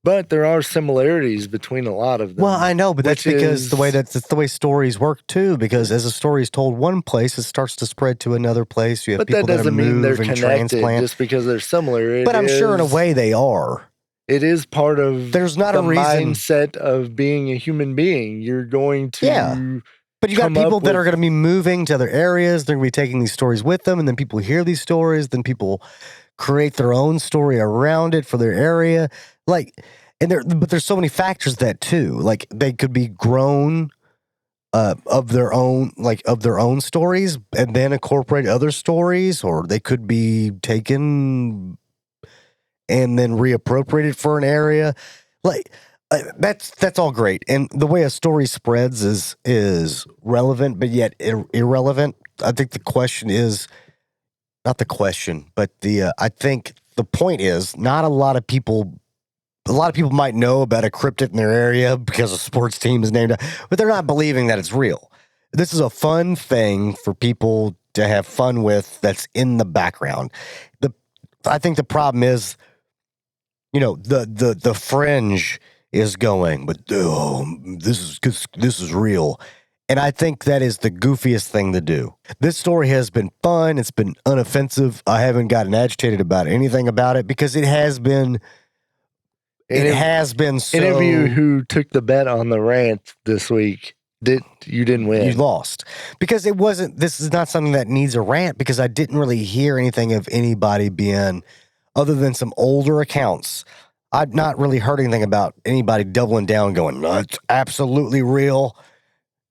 But there are similarities between a lot of them. Well, I know, but that's because that's the way stories work too. Because as a story is told one place, it starts to spread to another place. You have people that move and transplant just because they're similar. But I'm sure in a way they are. It is part of the mindset of being a human being. You're going to But you got people that are going to be moving to other areas. They're going to be taking these stories with them, and then people hear these stories. Then people create their own story around it for their area. But there's so many factors that too. Like they could be grown of their own stories, and then incorporate other stories, or they could be taken and then reappropriated for an area. That's all great. And the way a story spreads is relevant, but yet irrelevant. I think the question is not the question, but I think the point is not a lot of people might know about a cryptid in their area because a sports team is named, but they're not believing that it's real. This is a fun thing for people to have fun with that's in the background. I think the problem is, the fringe is going, but this is real. And I think that is the goofiest thing to do. This story has been fun. It's been unoffensive. I haven't gotten agitated about anything about it because it has been so... Any of you who took the bet on the rant this week, you didn't win. You lost. Because this is not something that needs a rant, because I didn't really hear anything of anybody being, other than some older accounts, I've not really heard anything about anybody doubling down going, no, it's absolutely real.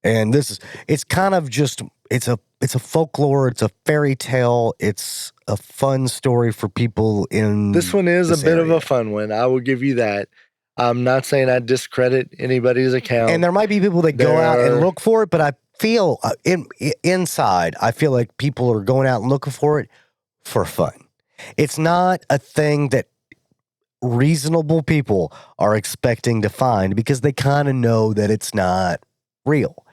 And it's kind of just, it's a folklore, it's a fairy tale, it's a fun story for people in this one is a bit of a fun one. I will give you that. I'm not saying I discredit anybody's account. And there might be people that go out and look for it, but I feel inside, I feel like people are going out and looking for it for fun. It's not a thing that reasonable people are expecting to find because they kind of know that it's not real,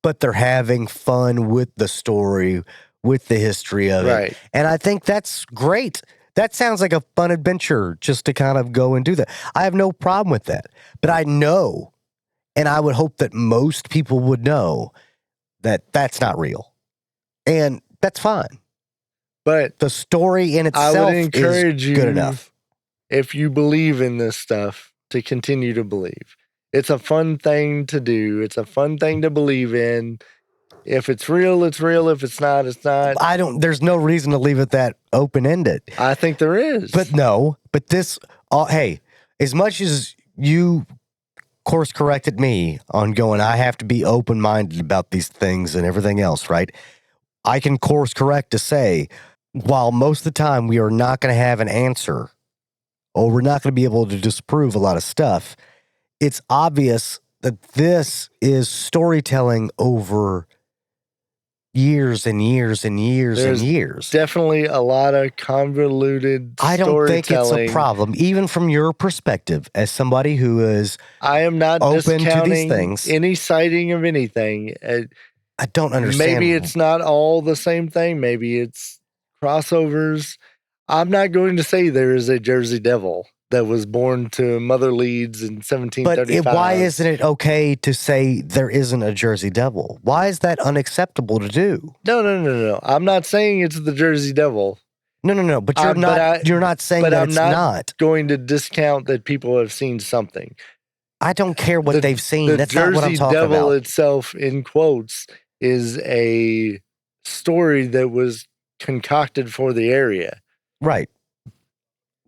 but they're having fun with the story, with the history of it. And I think that's great. That sounds like a fun adventure just to kind of go and do that. I have no problem with that, but I know, and I would hope that most people would know that that's not real, and that's fine. But the story in itself, I would encourage you, good enough. If you believe in this stuff, to continue to believe. It's a fun thing to do. It's a fun thing to believe in. If it's real, it's real. If it's not, it's not. There's no reason to leave it that open-ended. I think there is. But this, hey, as much as you course corrected me on going, I have to be open-minded about these things and everything else, right? I can course correct to say, while most of the time we are not going to have an answer, or we're not going to be able to disprove a lot of stuff, it's obvious that this is storytelling over years and years and years and years. Definitely a lot of convoluted I don't think it's a problem, even from your perspective as somebody who is I am not open to these things. Any sighting of anything. I don't understand. Maybe it's not all the same thing. Maybe it's crossovers. I'm not going to say there is a Jersey Devil that was born to Mother Leeds in 1735. But why isn't it okay to say there isn't a Jersey Devil? Why is that unacceptable to do? No. I'm not saying it's the Jersey Devil. No. But you're not saying that it's not. I'm not going to discount that people have seen something. I don't care what they've seen. That's not what I'm talking about. The Jersey Devil itself, in quotes, is a story that was concocted for the area. Right.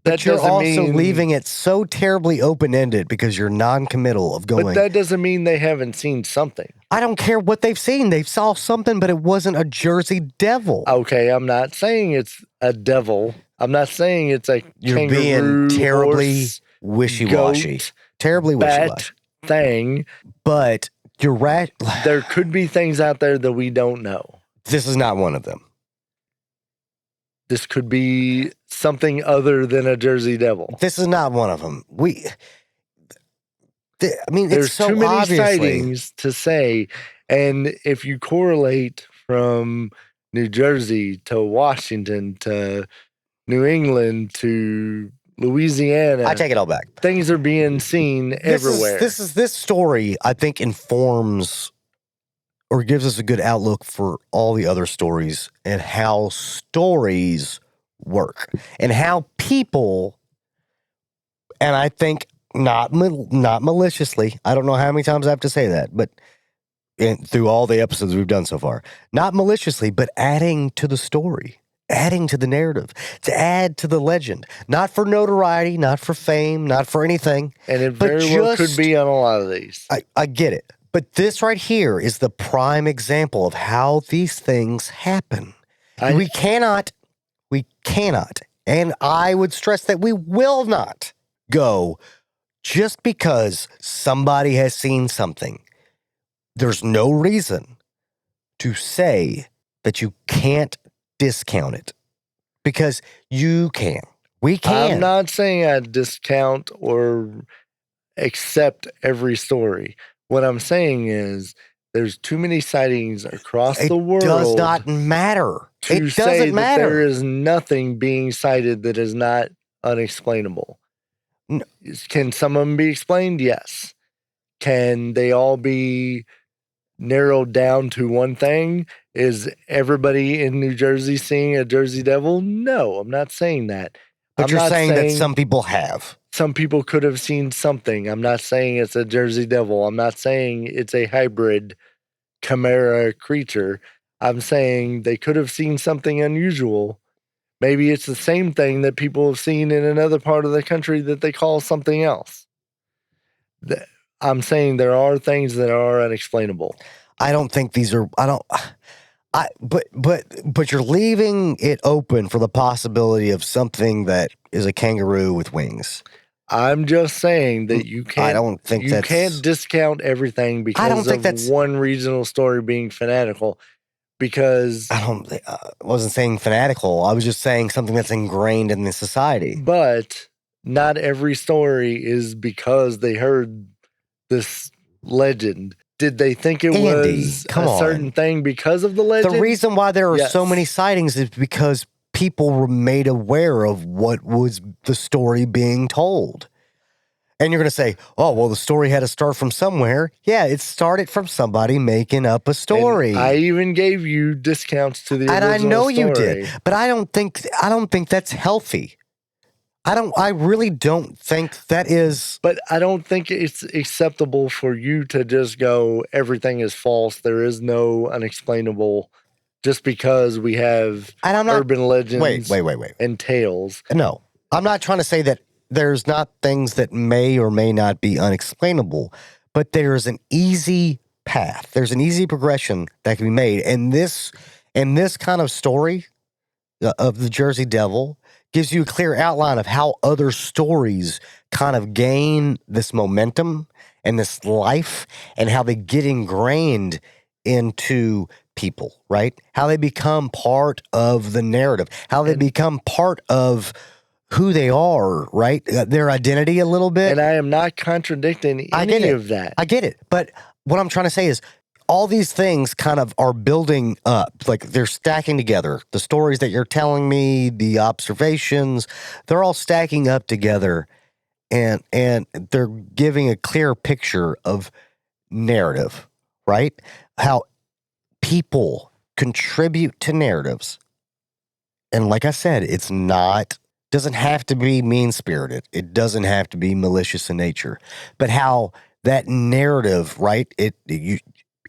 But you're also leaving it so terribly open-ended because you're non-committal of going. But that doesn't mean they haven't seen something. I don't care what they've seen. They saw something, but it wasn't a Jersey Devil. Okay, I'm not saying it's a devil. I'm not saying it's a You're kangaroo, being terribly horse, wishy-washy. Goat, terribly wishy-washy. Thing. But you're right. There could be things out there that we don't know. This is not one of them. this could be something other than a Jersey Devil. This is not one of them. There's it's so too many obviously sightings to say. And if you correlate from New Jersey to Washington to New England to Louisiana, I take it all back. Things are being seen everywhere. This story, I think, informs or gives us a good outlook for all the other stories and how stories work and how people, and I think not maliciously, I don't know how many times I have to say that, but through all the episodes we've done so far, not maliciously, but adding to the story, adding to the narrative, to add to the legend, not for notoriety, not for fame, not for anything. And it very well could be on a lot of these. I get it. But this right here is the prime example of how these things happen. We cannot, and I would stress that we will not go just because somebody has seen something. There's no reason to say that you can't discount it because you can. We can. I'm not saying I discount or accept every story. What I'm saying is there's too many sightings across the world. It does not matter. To say that there is nothing being cited that is not unexplainable. No. Can some of them be explained? Yes. Can they all be narrowed down to one thing? Is everybody in New Jersey seeing a Jersey Devil? No, I'm not saying that. But you're saying that some people have. Some people could have seen something. I'm not saying it's a Jersey Devil. I'm not saying it's a hybrid chimera creature. I'm saying they could have seen something unusual. Maybe it's the same thing that people have seen in another part of the country that they call something else. I'm saying there are things that are unexplainable. I don't think these are. But you're leaving it open for the possibility of something that is a kangaroo with wings. I'm just saying that you can't. I don't think you can't discount everything because of one regional story being fanatical. Because I wasn't saying fanatical. I was just saying something that's ingrained in the society. But not every story is because they heard this legend. Did they think it was a certain thing because of the legend? The reason why there are so many sightings is because people were made aware of what was the story being told. And you're going to say, oh, well, the story had to start from somewhere. Yeah, it started from somebody making up a story. And I even gave you discounts to the original story. And I know you did, but I don't think that's healthy. I really don't think that is. But I don't think it's acceptable for you to just go, everything is false. There is no unexplainable, just because we have urban legends and tales. No, I'm not trying to say that there's not things that may or may not be unexplainable, but there's an easy path. There's an easy progression that can be made. And this kind of story of the Jersey Devil gives you a clear outline of how other stories kind of gain this momentum and this life and how they get ingrained into people, right? How they become part of the narrative, how they become part of who they are, right? Their identity a little bit. And I am not contradicting any of that. I get it. But what I'm trying to say is all these things kind of are building up. Like they're stacking together. The stories that you're telling me, the observations, they're all stacking up together. And they're giving a clear picture of narrative, right? How people contribute to narratives. And like I said, doesn't have to be mean-spirited. It doesn't have to be malicious in nature. But how that narrative, right,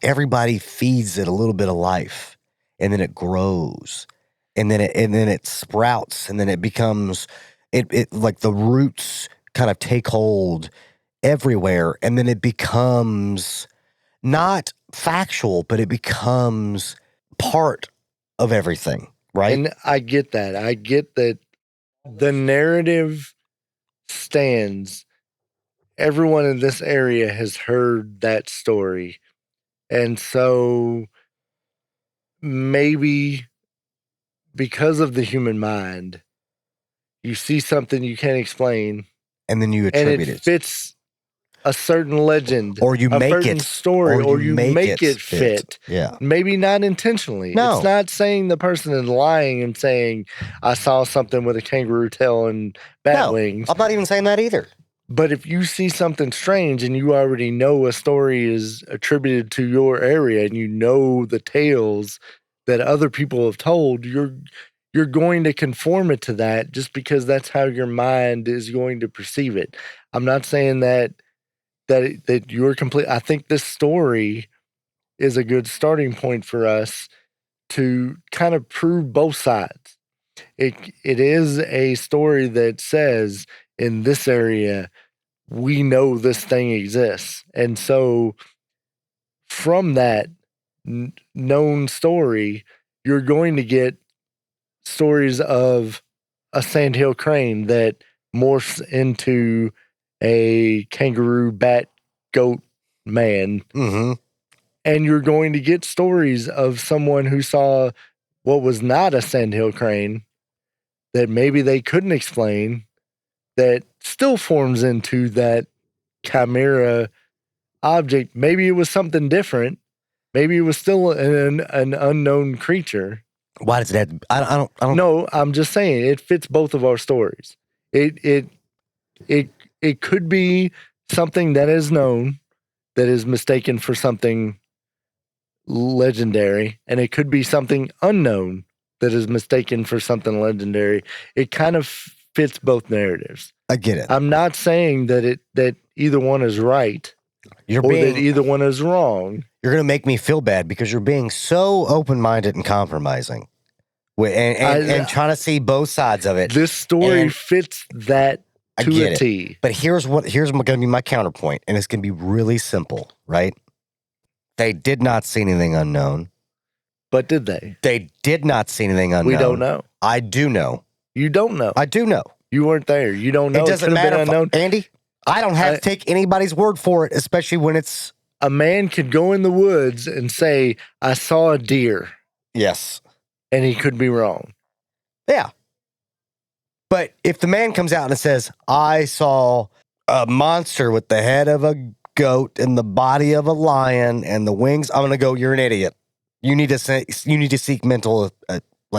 everybody feeds it a little bit of life, and then it grows, and then it sprouts, and then it becomes it like the roots kind of take hold everywhere, and then it becomes not factual, but it becomes part of everything, right? And I get that. I get that. The narrative stands. Everyone in this area has heard that story. And so maybe because of the human mind, you see something you can't explain, and then you and attribute it fits a certain legend, or you a make certain it story, or you make it fit. Yeah. Maybe not intentionally. No. It's not saying the person is lying and saying, I saw something with a kangaroo tail and bat wings. I'm not even saying that either. But if you see something strange and you already know a story is attributed to your area and you know the tales that other people have told, you're going to conform it to that just because that's how your mind is going to perceive it. I'm not saying that you're complete. I think this story is a good starting point for us to kind of prove both sides. It is a story that says in this area we know this thing exists, and so from that known story, you're going to get stories of a sandhill crane that morphs into a kangaroo bat goat man. Mm-hmm. And you're going to get stories of someone who saw what was not a sandhill crane that maybe they couldn't explain that still forms into that chimera object. Maybe it was something different. Maybe it was still an unknown creature. Why does that? I don't. No, I'm just saying it fits both of our stories. It could be something that is known that is mistaken for something legendary, and it could be something unknown that is mistaken for something legendary. It kind of fits both narratives. I get it. I'm not saying that either one is right that either one is wrong. You're going to make me feel bad because you're being so open-minded and compromising and trying to see both sides of it. This story fits that to a T. But here's going to be my counterpoint, and it's going to be really simple, right? They did not see anything unknown. But did they? They did not see anything unknown. We don't know. I do know. You don't know. I do know. You weren't there. You don't know. It doesn't matter, Andy. I don't have to take anybody's word for it, especially when it's... A man could go in the woods and say, I saw a deer. Yes. And he could be wrong. Yeah. But if the man comes out and says, I saw a monster with the head of a goat and the body of a lion and the wings, I'm going to go, you're an idiot. You need to seek mental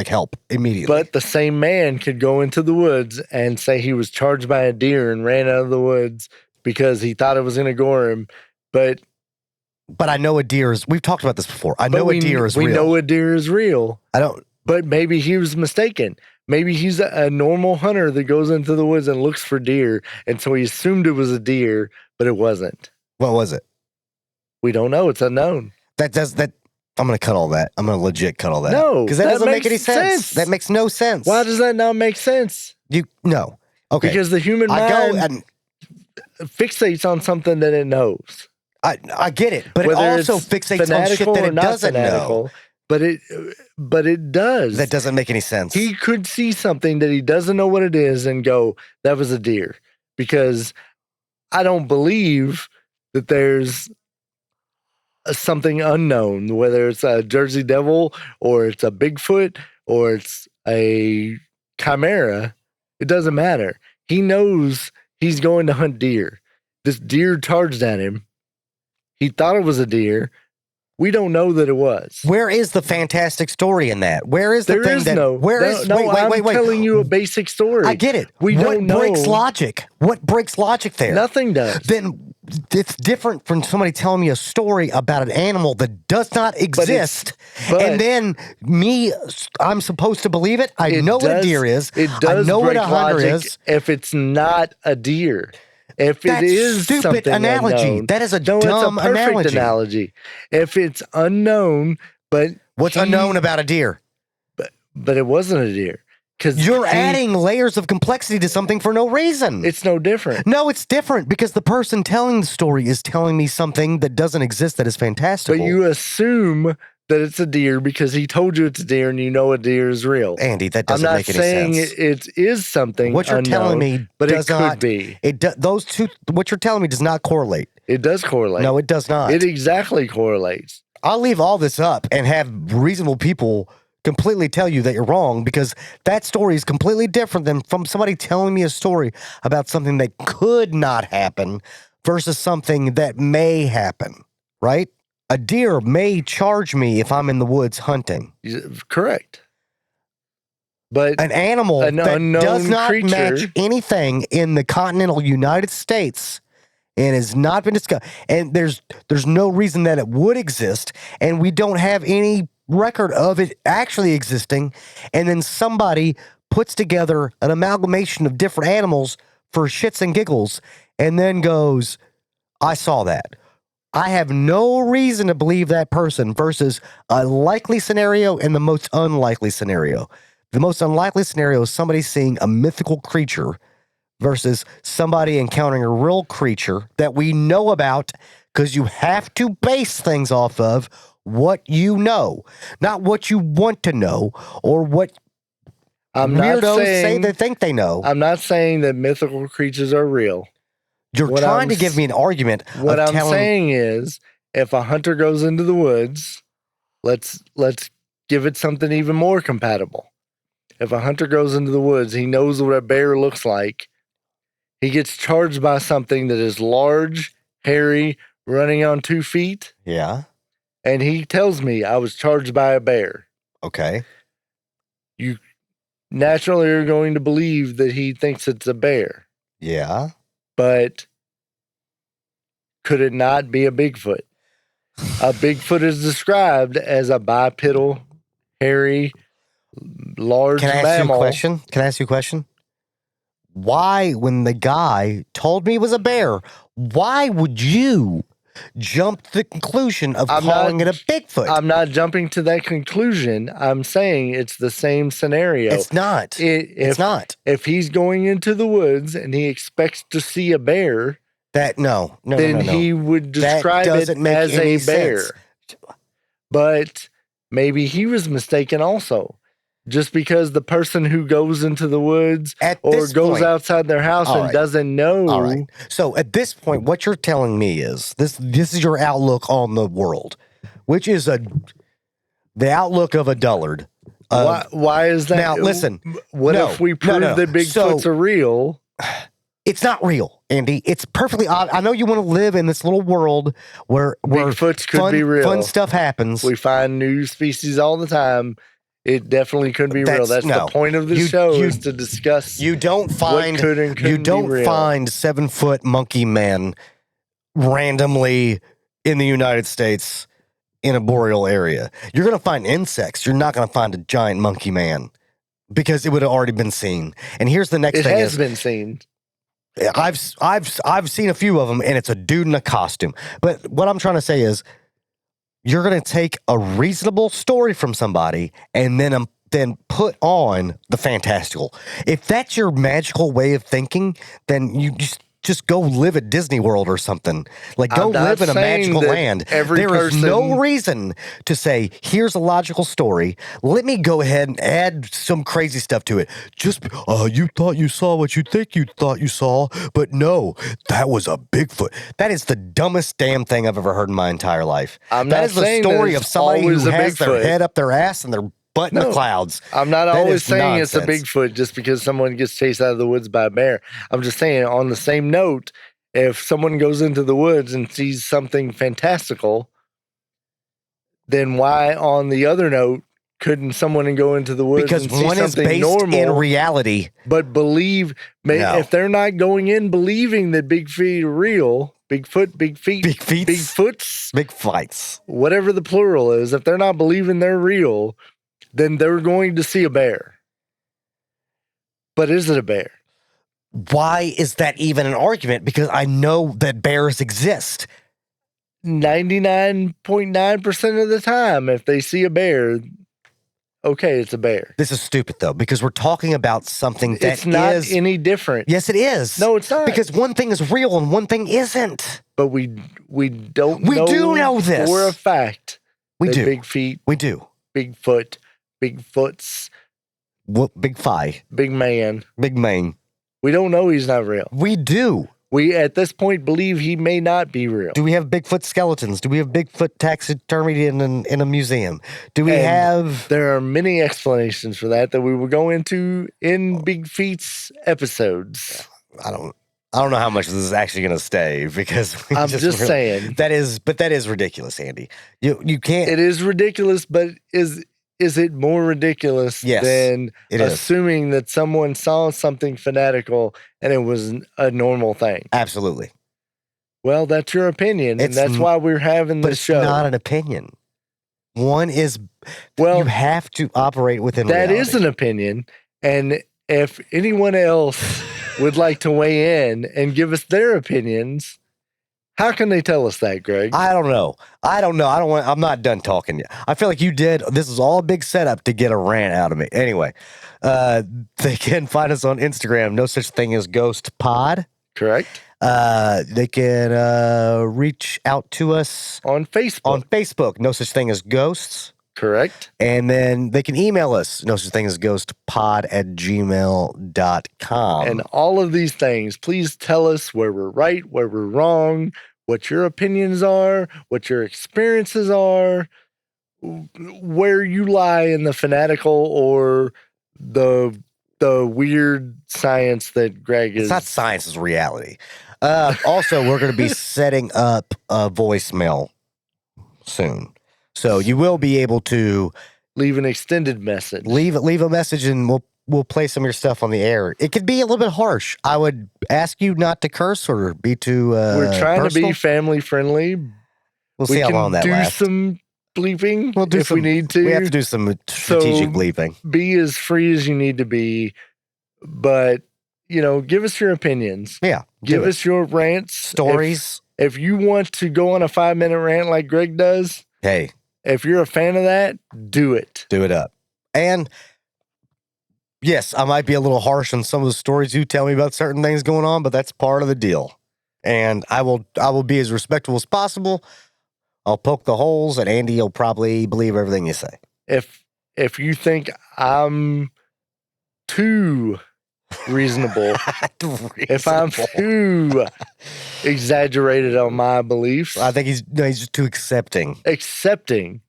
help immediately. But the same man could go into the woods and say he was charged by a deer and ran out of the woods because he thought it was going to gore him. But I know a deer is... We've talked about this before. I know a deer is real. We know a deer is real. But maybe he was mistaken. Maybe he's a normal hunter that goes into the woods and looks for deer, and so he assumed it was a deer, but it wasn't. What was it? We don't know. It's unknown. I'm going to cut all that. I'm going to legit cut all that. No. Because that doesn't make any sense. That makes no sense. Why does that not make sense? No. Okay. Because the human mind fixates on something that it knows. I get it, but Whether it also fixates on shit that it doesn't know. But it does. That doesn't make any sense. He could see something that he doesn't know what it is and go, that was a deer. Because I don't believe that there's something unknown, whether it's a Jersey Devil or it's a Bigfoot or it's a chimera. It doesn't matter. He knows he's going to hunt deer. This deer charged at him. He thought it was a deer. We don't know that it was. Where is the fantastic story in that? Where is the there thing is that... No. Where is... No, wait. I'm telling you a basic story. I get it. We don't know. What breaks logic? What breaks logic there? Nothing does. Then it's different from somebody telling me a story about an animal that does not exist. And then I'm supposed to believe it? I know what a deer is. It does I know what a hunter logic is. If it's not a deer. If That's it is stupid analogy. Unknown, that is a dumb it's a perfect analogy. If it's unknown, but what's unknown about a deer? But it wasn't a deer. Because you're adding layers of complexity to something for no reason. It's no different. No, it's different because the person telling the story is telling me something that doesn't exist that is fantastical. But you assume that it's a deer because he told you it's a deer and you know a deer is real. Andy, that doesn't make any sense. I'm not saying it is something what you're unknown, telling me but does it not, could be. Those two, what you're telling me does not correlate. It does correlate. No, it does not. It exactly correlates. I'll leave all this up and have reasonable people completely tell you that you're wrong, because that story is completely different than from somebody telling me a story about something that could not happen versus something that may happen, right? A deer may charge me if I'm in the woods hunting. Correct. But an animal an that unknown does not creature match anything in the continental United States and has not been discussed. And there's no reason that it would exist, and we don't have any record of it actually existing. And then somebody puts together an amalgamation of different animals for shits and giggles and then goes, I saw that. I have no reason to believe that person versus a likely scenario and the most unlikely scenario. The most unlikely scenario is somebody seeing a mythical creature versus somebody encountering a real creature that we know about, because you have to base things off of what you know, not what you want to know or what weirdos say they think they know. I'm not saying that mythical creatures are real. You're trying to give me an argument. What I'm saying is, if a hunter goes into the woods, let's give it something even more compatible. If a hunter goes into the woods, he knows what a bear looks like. He gets charged by something that is large, hairy, running on 2 feet. Yeah. And he tells me I was charged by a bear. Okay. You naturally are going to believe that he thinks it's a bear. Yeah. But could it not be a Bigfoot? A Bigfoot is described as a bipedal, hairy, large mammal. Can I ask you a question? Why, when the guy told me it was a bear, why would you jump to the conclusion of calling it a Bigfoot? I'm not jumping to that conclusion. I'm saying it's the same scenario. It's not. It's not. If he's going into the woods and he expects to see a bear, no. He would describe it as a bear. Sense. But maybe he was mistaken also. Just because the person who goes into the woods or goes outside their house and doesn't know. All right. So at this point, what you're telling me is this is your outlook on the world, which is the outlook of a dullard. Why is that? Now, listen. What if we prove that Bigfoots are real? It's not real, Andy. It's perfectly odd. I know you want to live in this little world where Bigfoots could be real. Fun stuff happens. We find new species all the time. It definitely could be real. That's the point of the show, is to discuss. You don't find what could and couldn't be real. Find 7-foot monkey man randomly in the United States in a boreal area. You're going to find insects. You're not going to find a giant monkey man because it would have already been seen. And here's the next thing: it has been seen. I've seen a few of them, and it's a dude in a costume. But what I'm trying to say is, you're going to take a reasonable story from somebody and then put on the fantastical. If that's your magical way of thinking, then you just go live at Disney World or something. Like, go live in a magical land. There is no reason to say, here's a logical story. Let me go ahead and add some crazy stuff to it. Just, you thought you saw what you think you thought you saw, but no, that was a Bigfoot. That is the dumbest damn thing I've ever heard in my entire life. That is the story of somebody who has their head up their ass and their butt in the clouds. I'm not always saying it's a Bigfoot just because someone gets chased out of the woods by a bear. I'm just saying, on the same note, if someone goes into the woods and sees something fantastical, then why, on the other note, couldn't someone go into the woods and see something normal? Because one is based in reality. But believe, if they're not going in believing that big feet are real, Bigfoots, big fights, whatever the plural is, if they're not believing they're real, then they're going to see a bear. But is it a bear? Why is that even an argument? Because I know that bears exist. 99.9% of the time, if they see a bear, okay, it's a bear. This is stupid, though, because we're talking about something that it's not any different. Yes, it is. No, it's not. Because one thing is real and one thing isn't. But we don't we do know this for a fact. We do. Big feet. We do. Bigfoots. Big fi. Big man. Big man. We don't know he's not real. We do. We, at this point, believe he may not be real. Do we have Bigfoot skeletons? Do we have Bigfoot taxidermy in a museum? Do we have... There are many explanations for that we will go into in Big Feet's episodes. I don't know how much this is actually going to stay because I'm just saying that is ridiculous, Andy. You can't. It is ridiculous, but is it more ridiculous than assuming that someone saw something fanatical and it was a normal thing? Absolutely. Well, that's your opinion, and that's why we're having this show. But it's not an opinion. One is, you have to operate within reality. That is an opinion, and if anyone else would like to weigh in and give us their opinions, how can they tell us that, Greg? I don't know. I'm not done talking yet. I feel like you did. This is all a big setup to get a rant out of me. Anyway, they can find us on Instagram. No such thing as Ghost Pod. Correct. They can reach out to us on Facebook. No such thing as ghosts. Correct. And then they can email us, no such thing as ghostpod@gmail.com. And all of these things, please tell us where we're right, where we're wrong, what your opinions are, what your experiences are, where you lie in the fanatical or the weird science that Greg is. It's not science, it's reality. Also, we're going to be setting up a voicemail soon. So you will be able to leave an extended message. Leave a message, and we'll play some of your stuff on the air. It could be a little bit harsh. I would ask you not to curse or be too. We're trying personal. To be family friendly. We'll see how long that lasts. Do some bleeping if we need to. We have to do some strategic bleeping. Be as free as you need to be, but give us your opinions. Yeah, give us your rants, stories. If you want to go on a 5-minute rant like Greg does, hey. If you're a fan of that, do it. Do it up. And yes, I might be a little harsh on some of the stories you tell me about certain things going on, but that's part of the deal. And I will be as respectful as possible. I'll poke the holes, and Andy will probably believe everything you say. If you think I'm too reasonable, if I'm too exaggerated on my beliefs, I think he's just too accepting.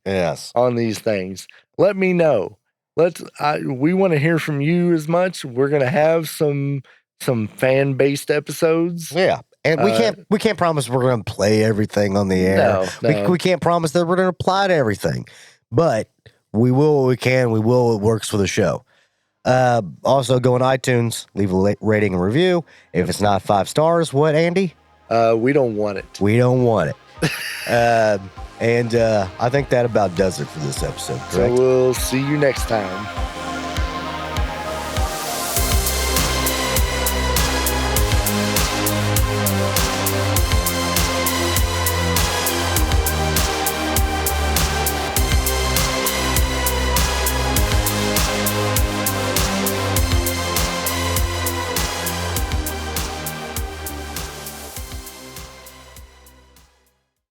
Yes, on these things. Let me know. We want to hear from you as much. We're gonna have some fan based episodes. Yeah, and we can't promise we're gonna play everything on the air. No. We can't promise that we're gonna apply to everything, but we will what we can. We will what works for the show. Also, go on iTunes, leave a rating and review. If it's not 5 stars, what, Andy? We don't want it. We don't want it. And I think that about does it for this episode, correct? So we'll see you next time.